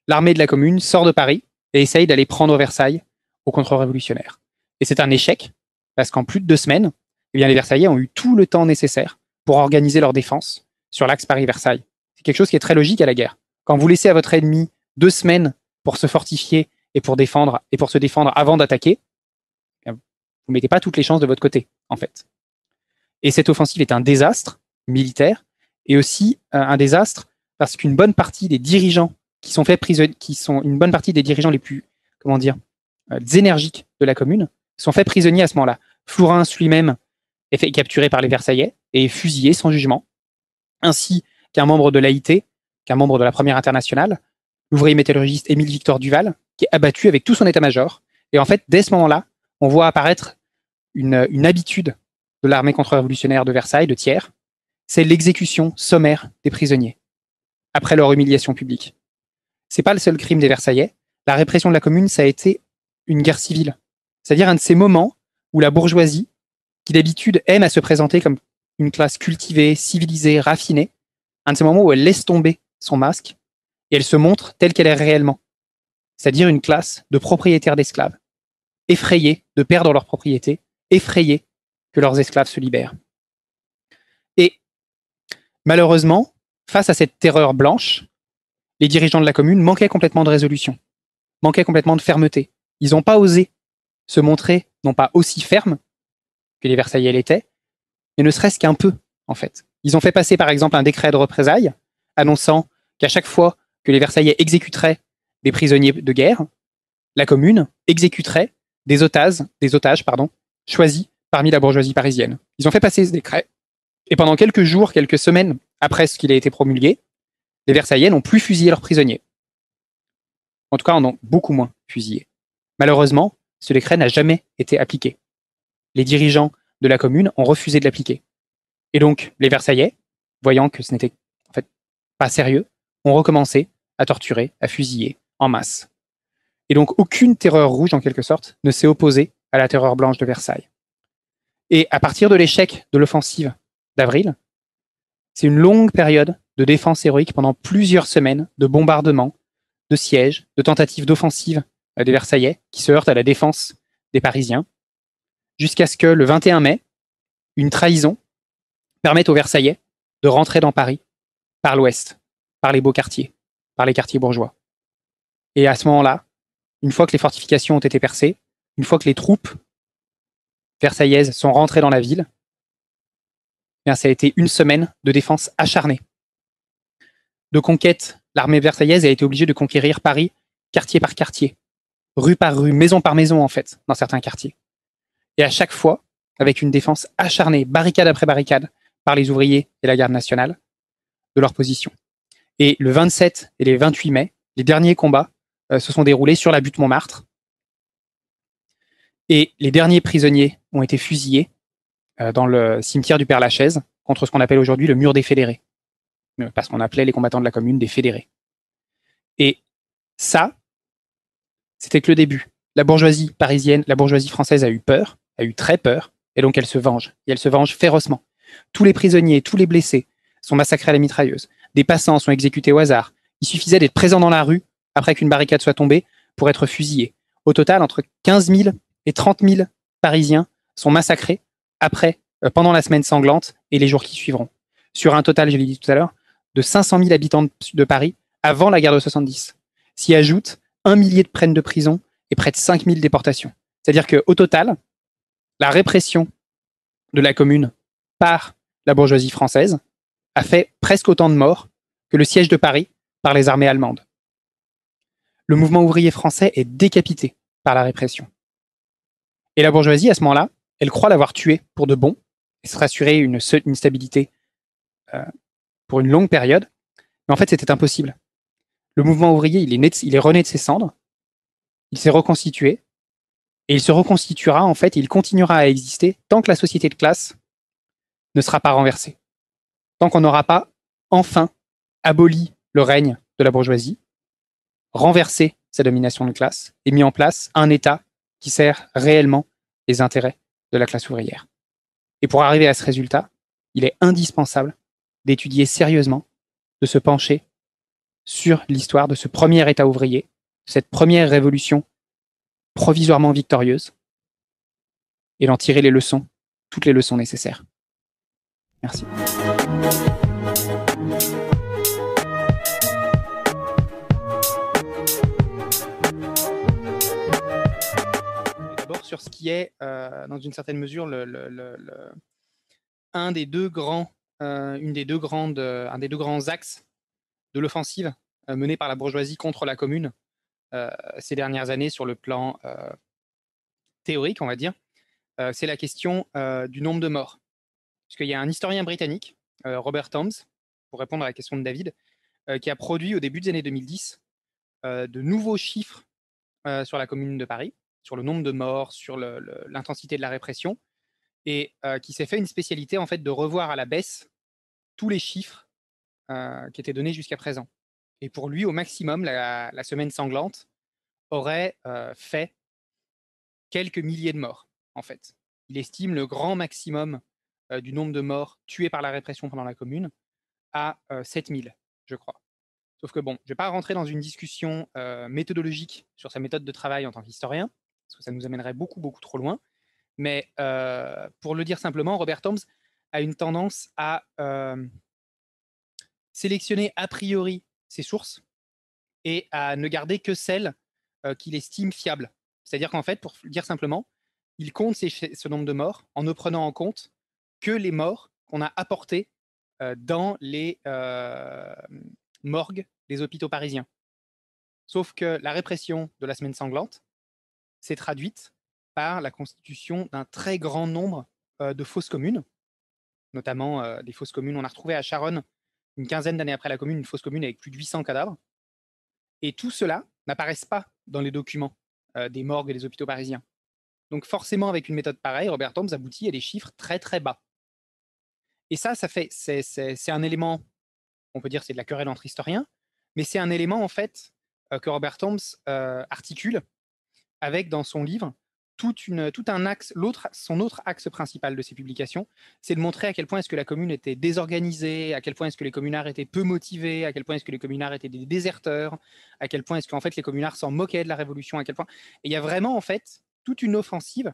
L'armée de la commune sort de Paris et essaye d'aller prendre Versailles aux contre-révolutionnaires. Et c'est un échec, parce qu'en plus de 2 semaines, eh bien, les Versaillais ont eu tout le temps nécessaire pour organiser leur défense sur l'axe Paris-Versailles. C'est quelque chose qui est très logique à la guerre. Quand vous laissez à votre ennemi 2 semaines pour se fortifier et pour se défendre avant d'attaquer, vous ne mettez pas toutes les chances de votre côté, en fait. Et cette offensive est un désastre militaire et aussi un désastre parce qu'une bonne partie des dirigeants qui sont faits prisonniers, une bonne partie des dirigeants les plus, énergiques de la commune, sont faits prisonniers à ce moment-là. Flourens lui-même est fait capturer par les Versaillais et est fusillé sans jugement. ainsi qu'un membre de l'AIT, qu'un membre de la Première Internationale, l'ouvrier métallurgiste Émile Victor Duval, qui est abattu avec tout son état-major. Et en fait, dès ce moment-là, on voit apparaître une habitude de l'armée contre-révolutionnaire de Versailles, de Thiers, c'est l'exécution sommaire des prisonniers, après leur humiliation publique. C'est pas le seul crime des Versaillais. La répression de la Commune, ça a été une guerre civile. C'est-à-dire un de ces moments où la bourgeoisie, qui d'habitude aime à se présenter comme une classe cultivée, civilisée, raffinée, un de ces moments où elle laisse tomber son masque et elle se montre telle qu'elle est réellement. C'est-à-dire une classe de propriétaires d'esclaves, effrayés de perdre leur propriété, effrayés que leurs esclaves se libèrent. Et malheureusement, face à cette terreur blanche, les dirigeants de la Commune manquaient complètement de résolution, manquaient complètement de fermeté. Ils n'ont pas osé se montrer, non pas aussi fermes que les Versaillais l'étaient, mais ne serait-ce qu'un peu, en fait. Ils ont fait passer, par exemple, un décret de représailles annonçant qu'à chaque fois que les Versaillais exécuteraient des prisonniers de guerre, la Commune exécuterait des otages, choisis parmi la bourgeoisie parisienne. Ils ont fait passer ce décret, et pendant quelques jours, quelques semaines après ce qu'il a été promulgué, les Versaillais n'ont plus fusillé leurs prisonniers. En tout cas, en ont beaucoup moins fusillé. Malheureusement, ce décret n'a jamais été appliqué. Les dirigeants de la Commune ont refusé de l'appliquer. Et donc, les Versaillais, voyant que ce n'était en fait pas sérieux, ont recommencé à torturer, à fusiller en masse. Et donc, aucune terreur rouge, en quelque sorte, ne s'est opposée à la terreur blanche de Versailles. Et à partir de l'échec de l'offensive d'avril, c'est une longue période de défense héroïque pendant plusieurs semaines, de bombardements, de sièges, de tentatives d'offensive des Versaillais qui se heurtent à la défense des Parisiens, jusqu'à ce que le 21 mai, une trahison permette aux Versaillais de rentrer dans Paris par l'ouest, par les beaux quartiers, par les quartiers bourgeois. Et à ce moment-là, une fois que les fortifications ont été percées, une fois que les troupes versaillaises sont rentrées dans la ville, bien, ça a été une semaine de défense acharnée. De conquête, l'armée versaillaise a été obligée de conquérir Paris quartier par quartier, rue par rue, maison par maison en fait, dans certains quartiers. Et à chaque fois, avec une défense acharnée, barricade après barricade, par les ouvriers et la garde nationale, de leur position. Et le 27 et le 28 mai, les derniers combats se sont déroulés sur la butte Montmartre. Et les derniers prisonniers ont été fusillés dans le cimetière du Père-Lachaise, contre ce qu'on appelle aujourd'hui le mur des fédérés. Parce qu'on appelait les combattants de la Commune des fédérés. Et ça, c'était que le début. La bourgeoisie parisienne, la bourgeoisie française a eu peur, a eu très peur, et donc elle se venge. Et elle se venge férocement. Tous les prisonniers, tous les blessés sont massacrés à la mitrailleuse. Des passants sont exécutés au hasard. Il suffisait d'être présent dans la rue après qu'une barricade soit tombée pour être fusillé. Au total, entre 15 000 et 30 000 Parisiens sont massacrés pendant la semaine sanglante et les jours qui suivront. Sur un total, je l'ai dit tout à l'heure, de 500 000 habitants de Paris avant la guerre de 70. S'y ajoute 1 millier de peines de prison et près de 5 000 déportations. C'est-à-dire qu'au total, la répression de la Commune par la bourgeoisie française a fait presque autant de morts que le siège de Paris par les armées allemandes. Le mouvement ouvrier français est décapité par la répression. Et la bourgeoisie, à ce moment-là, elle croit l'avoir tué pour de bon et se rassurer une stabilité pour une longue période. Mais en fait, c'était impossible. Le mouvement ouvrier, il est rené de ses cendres, il s'est reconstitué, et il se reconstituera, en fait, il continuera à exister tant que la société de classe ne sera pas renversée. Tant qu'on n'aura pas enfin aboli le règne de la bourgeoisie, renversé sa domination de classe et mis en place un État qui sert réellement les intérêts de la classe ouvrière. Et pour arriver à ce résultat, il est indispensable d'étudier sérieusement, de se pencher sur l'histoire de ce premier État ouvrier, de cette première révolution provisoirement victorieuse, et d'en tirer les leçons, toutes les leçons nécessaires. Merci. D'abord sur ce qui est, dans une certaine mesure, un des deux grands axes de l'offensive menée par la bourgeoisie contre la Commune ces dernières années sur le plan théorique, on va dire, c'est la question du nombre de morts. Parce qu'il y a un historien britannique, Robert Toms, pour répondre à la question de David, qui a produit au début des années 2010 de nouveaux chiffres sur la Commune de Paris, sur le nombre de morts, sur l'intensité de la répression, et qui s'est fait une spécialité en fait de revoir à la baisse tous les chiffres qui étaient donnés jusqu'à présent. Et pour lui, au maximum, la semaine sanglante aurait fait quelques milliers de morts, en fait. Il estime le grand maximum du nombre de morts tués par la répression pendant la Commune à 7000, je crois. Sauf que bon, je ne vais pas rentrer dans une discussion méthodologique sur sa méthode de travail en tant qu'historien, parce que ça nous amènerait beaucoup, beaucoup trop loin. Mais pour le dire simplement, Robert Toms a une tendance à sélectionner a priori ses sources et à ne garder que celles qu'il estime fiables. C'est-à-dire qu'en fait, pour le dire simplement, il compte ce nombre de morts en ne prenant en compte que les morts qu'on a apportés dans les morgues des hôpitaux parisiens. Sauf que la répression de la semaine sanglante s'est traduite par la constitution d'un très grand nombre de fausses communes, notamment des fausses communes. On a retrouvé à Charonne, une quinzaine d'années après la Commune, une fausse commune avec plus de 800 cadavres. Et tout cela n'apparaissent pas dans les documents des morgues et des hôpitaux parisiens. Donc forcément, avec une méthode pareille, Robert Toms aboutit à des chiffres très très bas. Et ça fait, c'est un élément, on peut dire c'est de la querelle entre historiens, mais c'est un élément en fait que Robert Toms articule avec dans son livre tout un axe, son autre axe principal de ses publications, c'est de montrer à quel point est-ce que la commune était désorganisée, à quel point est-ce que les communards étaient peu motivés, à quel point est-ce que les communards étaient des déserteurs, à quel point est-ce qu'en fait les communards s'en moquaient de la révolution, à quel point. Et il y a vraiment en fait toute une offensive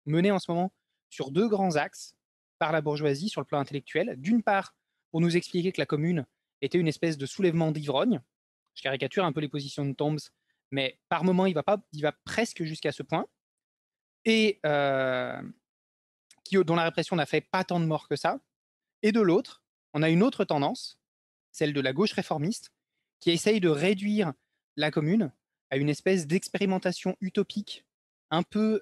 menée en ce moment sur deux grands axes par la bourgeoisie sur le plan intellectuel. D'une part, pour nous expliquer que la commune était une espèce de soulèvement d'ivrogne. Je caricature un peu les positions de Toms, mais par moment, il va presque jusqu'à ce point. Et dont la répression n'a fait pas tant de morts que ça. Et de l'autre, on a une autre tendance, celle de la gauche réformiste, qui essaye de réduire la commune à une espèce d'expérimentation utopique, un peu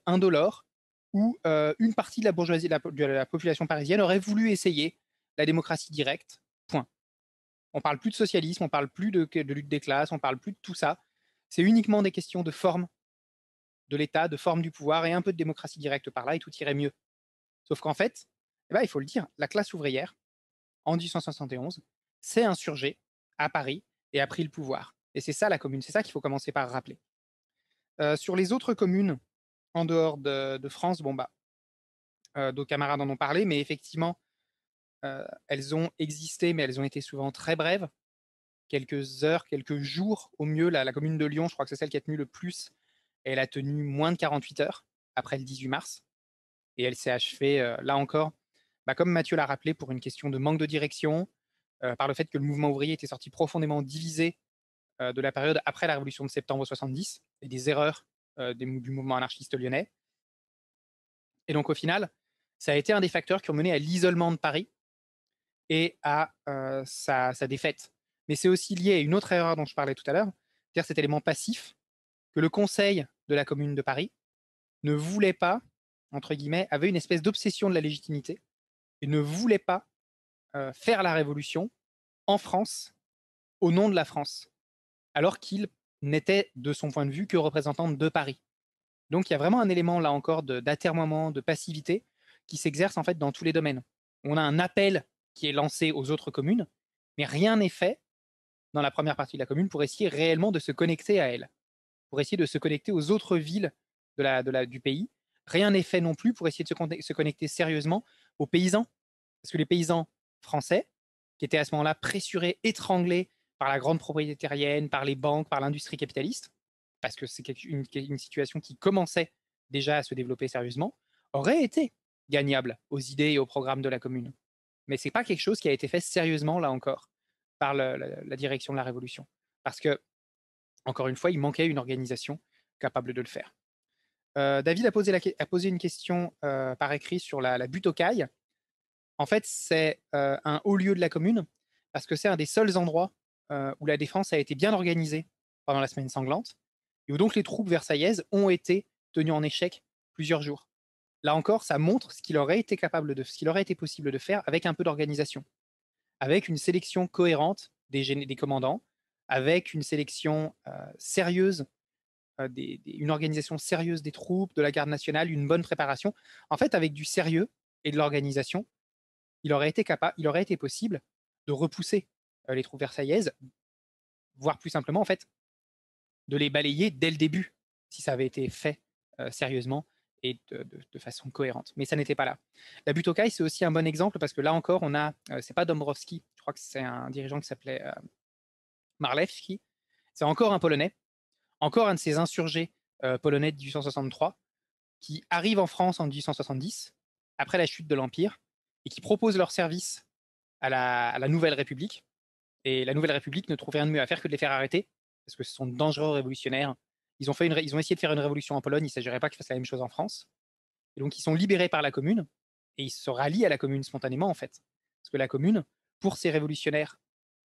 indolore, où une partie de la bourgeoisie, de la population parisienne aurait voulu essayer la démocratie directe. Point. On parle plus de socialisme, on parle plus de lutte des classes, on parle plus de tout ça. C'est uniquement des questions de forme de l'État, de forme du pouvoir et un peu de démocratie directe par là et tout irait mieux. Sauf qu'en fait, eh ben, il faut le dire, la classe ouvrière, en 1871, s'est insurgée à Paris et a pris le pouvoir. Et c'est ça la commune, c'est ça qu'il faut commencer par rappeler. Sur les autres communes en dehors de France, bon bah, d'autres camarades en ont parlé, mais effectivement, elles ont existé, mais elles ont été souvent très brèves, quelques heures, quelques jours au mieux. La commune de Lyon, je crois que c'est celle qui a tenu le plus. Elle a tenu moins de 48 heures après le 18 mars. Et elle s'est achevée, là encore, bah, comme Mathieu l'a rappelé, pour une question de manque de direction, par le fait que le mouvement ouvrier était sorti profondément divisé de la période après la révolution de septembre 70 et des erreurs du mouvement anarchiste lyonnais. Et donc au final, ça a été un des facteurs qui ont mené à l'isolement de Paris et à sa défaite. Mais c'est aussi lié à une autre erreur dont je parlais tout à l'heure, c'est-à-dire cet élément passif que le Conseil de la Commune de Paris ne voulait pas, entre guillemets, avait une espèce d'obsession de la légitimité et ne voulait pas faire la révolution en France au nom de la France, alors qu'il n'était, de son point de vue, que représentant de Paris. Donc il y a vraiment un élément, là encore, d'atermoiement, de passivité qui s'exerce en fait dans tous les domaines. On a un appel qui est lancé aux autres communes, mais rien n'est fait dans la première partie de la commune pour essayer réellement de se connecter à elle, pour essayer de se connecter aux autres villes du pays. Rien n'est fait non plus pour essayer de se connecter sérieusement aux paysans, parce que les paysans français, qui étaient à ce moment-là pressurés, étranglés par la grande propriétarienne, par les banques, par l'industrie capitaliste, parce que c'est une situation qui commençait déjà à se développer sérieusement, auraient été gagnables aux idées et aux programmes de la commune. Mais c'est pas quelque chose qui a été fait sérieusement, là encore, par la direction de la Révolution. Parce que, encore une fois, il manquait une organisation capable de le faire. David a posé une question par écrit sur la butte aux cailles. En fait, c'est un haut lieu de la commune parce que c'est un des seuls endroits où la défense a été bien organisée pendant la semaine sanglante et où donc les troupes versaillaises ont été tenues en échec plusieurs jours. Là encore, ça montre ce qu'il aurait été possible de faire avec un peu d'organisation. avec une sélection cohérente des commandants, avec une sélection sérieuse, une organisation sérieuse des troupes, de la garde nationale, une bonne préparation. En fait, avec du sérieux et de l'organisation, il aurait été possible de repousser les troupes versaillaises, voire plus simplement, en fait, de les balayer dès le début, si ça avait été fait sérieusement et de façon cohérente. Mais ça n'était pas là. La Butokai, c'est aussi un bon exemple parce que là encore, on a, c'est pas Dombrowski, je crois que c'est un dirigeant qui s'appelait Marlewski, c'est encore un Polonais, encore un de ces insurgés polonais de 1863 qui arrivent en France en 1870, après la chute de l'Empire, et qui proposent leur service à la Nouvelle République. Et la Nouvelle République ne trouve rien de mieux à faire que de les faire arrêter, parce que ce sont de dangereux révolutionnaires. Ils ont essayé de faire une révolution en Pologne, il ne s'agirait pas qu'ils fassent la même chose en France. Et donc ils sont libérés par la Commune, et ils se rallient à la Commune spontanément, en fait. Parce que la Commune, pour ces révolutionnaires,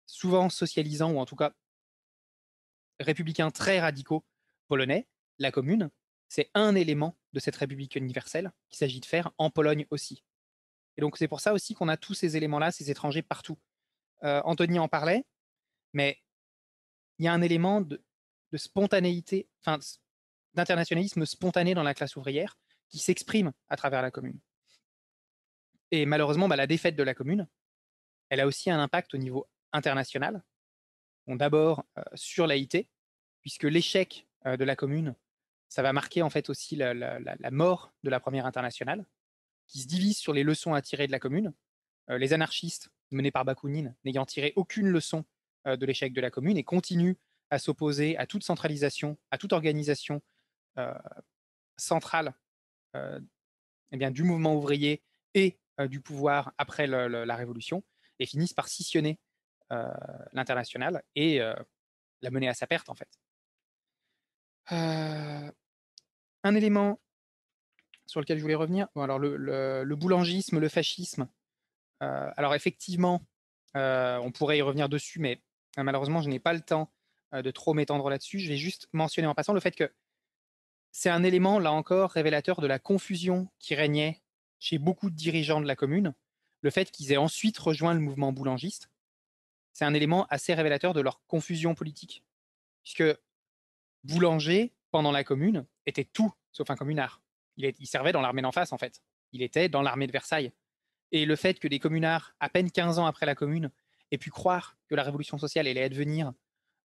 souvent socialisants, ou en tout cas républicains très radicaux polonais, la Commune, c'est un élément de cette République universelle qu'il s'agit de faire en Pologne aussi. Et donc c'est pour ça aussi qu'on a tous ces éléments-là, ces étrangers partout. Anthony en parlait, mais il y a un élément de spontanéité, enfin d'internationalisme spontané dans la classe ouvrière qui s'exprime à travers la Commune. Et malheureusement, la défaite de la Commune, elle a aussi un impact au niveau international. Bon, d'abord sur l'AIT, puisque l'échec de la Commune, ça va marquer en fait aussi la mort de la première internationale, qui se divise sur les leçons à tirer de la Commune. Les anarchistes, menés par Bakounine, n'ayant tiré aucune leçon de l'échec de la Commune et continuent à s'opposer à toute centralisation, à toute organisation euh, centrale eh bien, du mouvement ouvrier et du pouvoir après la Révolution, et finissent par scissionner l'international et la mener à sa perte, en fait. Un élément sur lequel je voulais revenir, bon, alors le boulangisme, le fascisme, alors effectivement, on pourrait y revenir dessus, mais malheureusement, je n'ai pas le temps de trop m'étendre là-dessus. Je vais juste mentionner en passant le fait que c'est un élément, là encore, révélateur de la confusion qui régnait chez beaucoup de dirigeants de la Commune. Le fait qu'ils aient ensuite rejoint le mouvement boulangiste, c'est un élément assez révélateur de leur confusion politique. Puisque Boulanger, pendant la Commune, était tout sauf un communard. Il servait dans l'armée d'en face, en fait. Il était dans l'armée de Versailles. Et le fait que des communards, à peine 15 ans après la Commune, aient pu croire que la révolution sociale allait advenir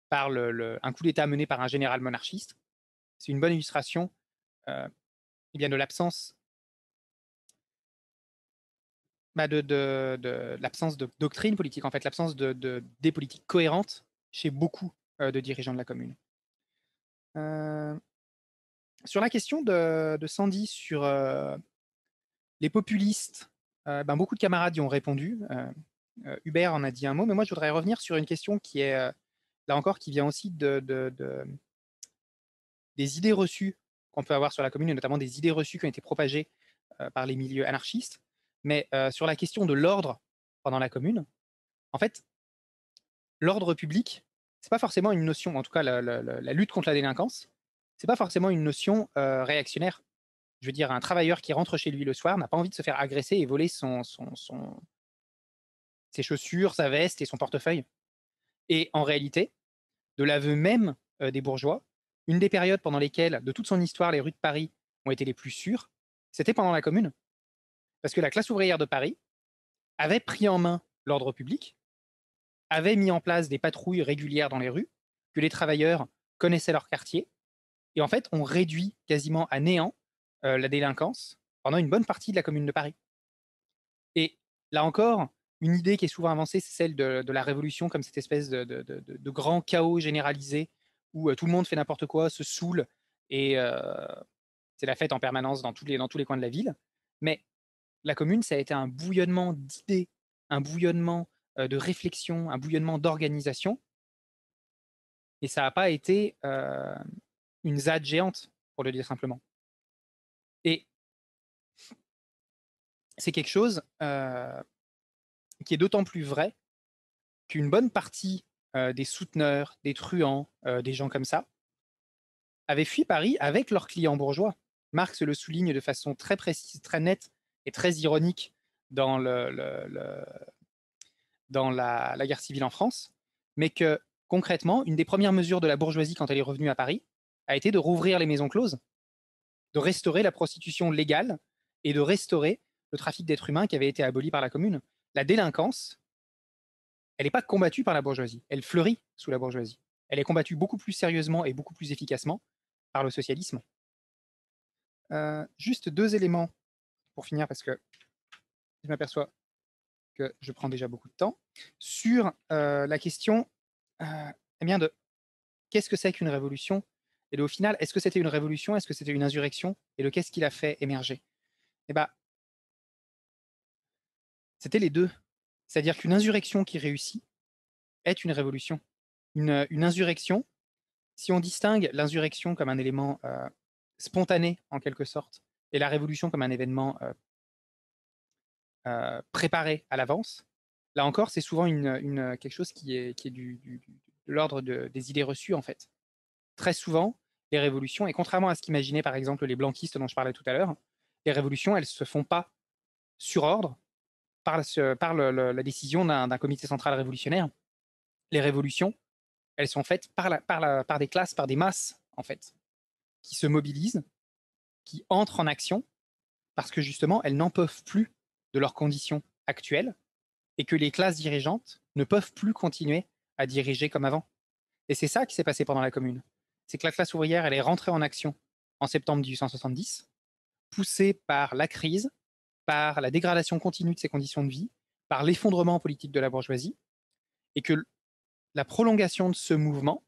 par un coup d'État mené par un général monarchiste, c'est une bonne illustration eh bien, de l'absence de l'absence de doctrine politique, en fait, l'absence des politiques cohérentes chez beaucoup de dirigeants de la Commune. Sur la question de Sandy sur les populistes, beaucoup de camarades y ont répondu. Hubert en a dit un mot, mais moi je voudrais revenir sur une question qui est, là encore, qui vient aussi des idées reçues qu'on peut avoir sur la Commune, et notamment des idées reçues qui ont été propagées par les milieux anarchistes. Mais sur la question de l'ordre pendant la Commune, en fait, l'ordre public, c'est pas forcément une notion, en tout cas la lutte contre la délinquance, c'est pas forcément une notion réactionnaire. Je veux dire, un travailleur qui rentre chez lui le soir n'a pas envie de se faire agresser et voler ses chaussures, sa veste et son portefeuille. Et en réalité, de l'aveu même des bourgeois, une des périodes pendant lesquelles, de toute son histoire, les rues de Paris ont été les plus sûres, c'était pendant la Commune. Parce que la classe ouvrière de Paris avait pris en main l'ordre public, avait mis en place des patrouilles régulières dans les rues, que les travailleurs connaissaient leur quartier, et en fait, on réduit quasiment à néant la délinquance pendant une bonne partie de la Commune de Paris. Et là encore, une idée qui est souvent avancée, c'est celle de la Révolution comme cette espèce de grand chaos généralisé où tout le monde fait n'importe quoi, se saoule, et c'est la fête en permanence dans tous les coins de la ville. Mais la Commune, ça a été un bouillonnement d'idées, un bouillonnement de réflexion, un bouillonnement d'organisation, et ça n'a pas été une ZAD géante, pour le dire simplement. Et c'est quelque chose qui est d'autant plus vrai qu'une bonne partie des souteneurs, des truands, des gens comme ça, avaient fui Paris avec leurs clients bourgeois. Marx le souligne de façon très précise, très nette et très ironique dans dans la guerre civile en France, mais que concrètement, une des premières mesures de la bourgeoisie quand elle est revenue à Paris a été de rouvrir les maisons closes, de restaurer la prostitution légale et de restaurer le trafic d'êtres humains qui avait été aboli par la Commune. La délinquance, elle n'est pas combattue par la bourgeoisie, elle fleurit sous la bourgeoisie. Elle est combattue beaucoup plus sérieusement et beaucoup plus efficacement par le socialisme. Juste 2 éléments pour finir, parce que je m'aperçois que je prends déjà beaucoup de temps, sur la question eh bien de qu'est-ce que c'est qu'une révolution et au final, est-ce que c'était une révolution, est-ce que c'était une insurrection et de qu'est-ce qui l'a fait émerger. Eh bien, c'était les deux. C'est-à-dire qu'une insurrection qui réussit est une révolution. Une insurrection, si on distingue l'insurrection comme un élément spontané en quelque sorte et la révolution comme un événement préparé à l'avance, là encore, c'est souvent quelque chose qui est de l'ordre des idées reçues en fait. Très souvent, les révolutions, et contrairement à ce qu'imaginaient par exemple les blanquistes dont je parlais tout à l'heure, les révolutions, elles ne se font pas sur ordre par la décision d'un comité central révolutionnaire. Les révolutions, elles sont faites par des classes, par des masses, en fait, qui se mobilisent, qui entrent en action, parce que justement, elles n'en peuvent plus de leurs conditions actuelles, et que les classes dirigeantes ne peuvent plus continuer à diriger comme avant. Et c'est ça qui s'est passé pendant la Commune. C'est que la classe ouvrière, elle est rentrée en action en septembre 1870, poussée par la crise, par la dégradation continue de ses conditions de vie, par l'effondrement politique de la bourgeoisie, et que la prolongation de ce mouvement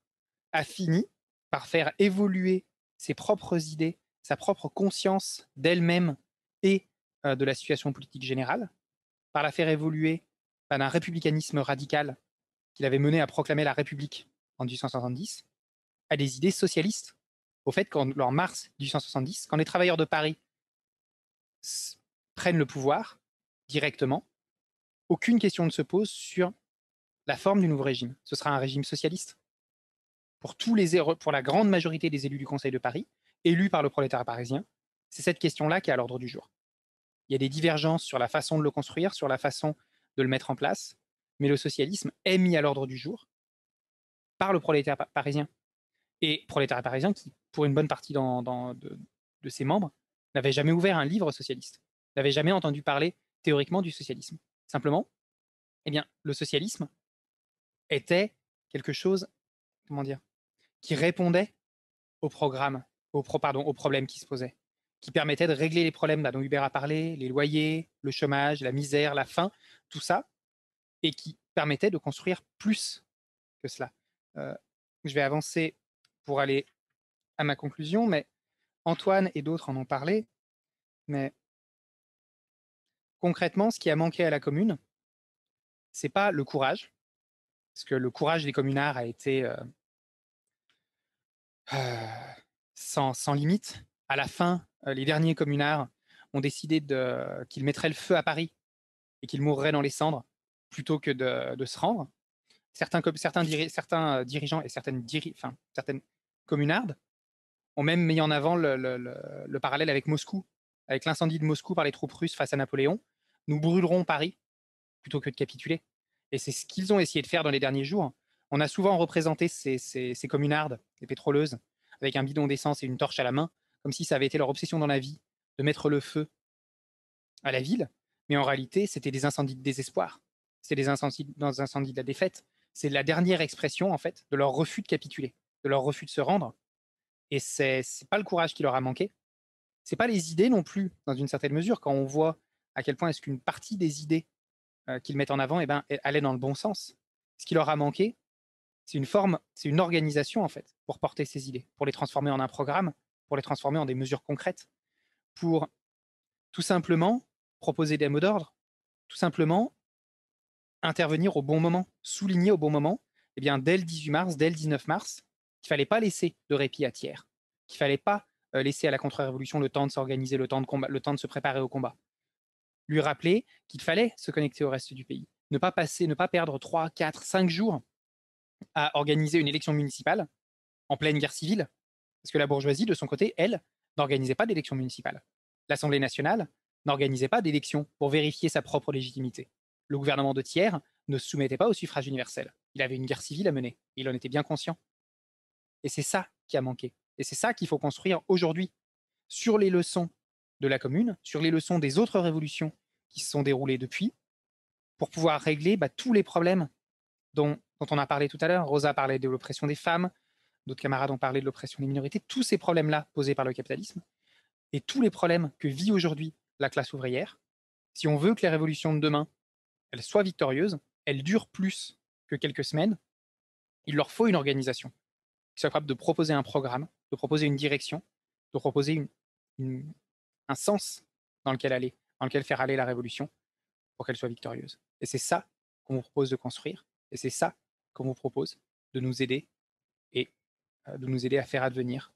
a fini par faire évoluer ses propres idées, sa propre conscience d'elle-même et de la situation politique générale, par la faire évoluer d'un républicanisme radical qu'il avait mené à proclamer la République en 1870, à des idées socialistes. Au fait qu'en mars 1870, quand les travailleurs de Paris prennent le pouvoir directement, aucune question ne se pose sur la forme du nouveau régime. Ce sera un régime socialiste. Pour la grande majorité des élus du Conseil de Paris, élus par le prolétaire parisien, c'est cette question-là qui est à l'ordre du jour. Il y a des divergences sur la façon de le construire, sur la façon de le mettre en place, mais le socialisme est mis à l'ordre du jour par le prolétaire parisien. Et prolétaire parisien qui, pour une bonne partie de ses membres, n'avait jamais ouvert un livre socialiste, n'avait jamais entendu parler théoriquement du socialisme. Simplement, eh bien, le socialisme était quelque chose, comment dire, qui répondait au programme, au problème qui se posaient, qui permettait de régler les problèmes dont Hubert a parlé, les loyers, le chômage, la misère, la faim, tout ça, et qui permettait de construire plus que cela. Je vais avancer pour aller à ma conclusion, mais Antoine et d'autres en ont parlé, mais concrètement, ce qui a manqué à la commune, c'est pas le courage, parce que le courage des communards a été sans limite. À la fin, les derniers communards ont décidé qu'ils mettraient le feu à Paris et qu'ils mourraient dans les cendres plutôt que de se rendre. Certains dirigeants et certaines communardes ont même mis en avant le parallèle avec Moscou, avec l'incendie de Moscou par les troupes russes face à Napoléon. Nous brûlerons Paris plutôt que de capituler. Et c'est ce qu'ils ont essayé de faire dans les derniers jours. On a souvent représenté ces communardes, les pétroleuses, avec un bidon d'essence et une torche à la main, comme si ça avait été leur obsession dans la vie de mettre le feu à la ville. Mais en réalité, c'était des incendies de désespoir. C'était des incendies de la défaite. C'est la dernière expression, en fait, de leur refus de capituler, de leur refus de se rendre. Et c'est pas le courage qui leur a manqué. C'est pas les idées non plus, dans une certaine mesure, quand on voit à quel point est-ce qu'une partie des idées qu'ils mettent en avant, eh ben, allait dans le bon sens. Ce qui leur a manqué, c'est une organisation, en fait, pour porter ces idées, pour les transformer en un programme, pour les transformer en des mesures concrètes, pour tout simplement proposer des mots d'ordre, tout simplement intervenir au bon moment, souligner au bon moment, eh bien, dès le 18 mars, dès le 19 mars, qu'il fallait pas laisser de répit à Thiers, qu'il fallait pas laisser à la contre-révolution le temps de s'organiser, le temps de se préparer au combat. Lui rappeler qu'il fallait se connecter au reste du pays. Ne pas perdre 3, 4, 5 jours à organiser une élection municipale en pleine guerre civile, parce que la bourgeoisie, de son côté, elle, n'organisait pas d'élection municipale. L'Assemblée nationale n'organisait pas d'élection pour vérifier sa propre légitimité. Le gouvernement de Thiers ne se soumettait pas au suffrage universel. Il avait une guerre civile à mener. Il en était bien conscient. Et c'est ça qui a manqué. Et c'est ça qu'il faut construire aujourd'hui sur les leçons de la Commune, sur les leçons des autres révolutions qui se sont déroulées depuis, pour pouvoir régler tous les problèmes dont on a parlé tout à l'heure. Rosa a parlé de l'oppression des femmes, d'autres camarades ont parlé de l'oppression des minorités, tous ces problèmes-là posés par le capitalisme, et tous les problèmes que vit aujourd'hui la classe ouvrière. Si on veut que les révolutions de demain, elles soient victorieuses, elles durent plus que quelques semaines, il leur faut une organisation qui soit capable de proposer un programme, de proposer une direction, de proposer un sens dans lequel aller, dans lequel faire aller la révolution pour qu'elle soit victorieuse. Et c'est ça qu'on vous propose de construire, et c'est ça qu'on vous propose de nous aider et de nous aider à faire advenir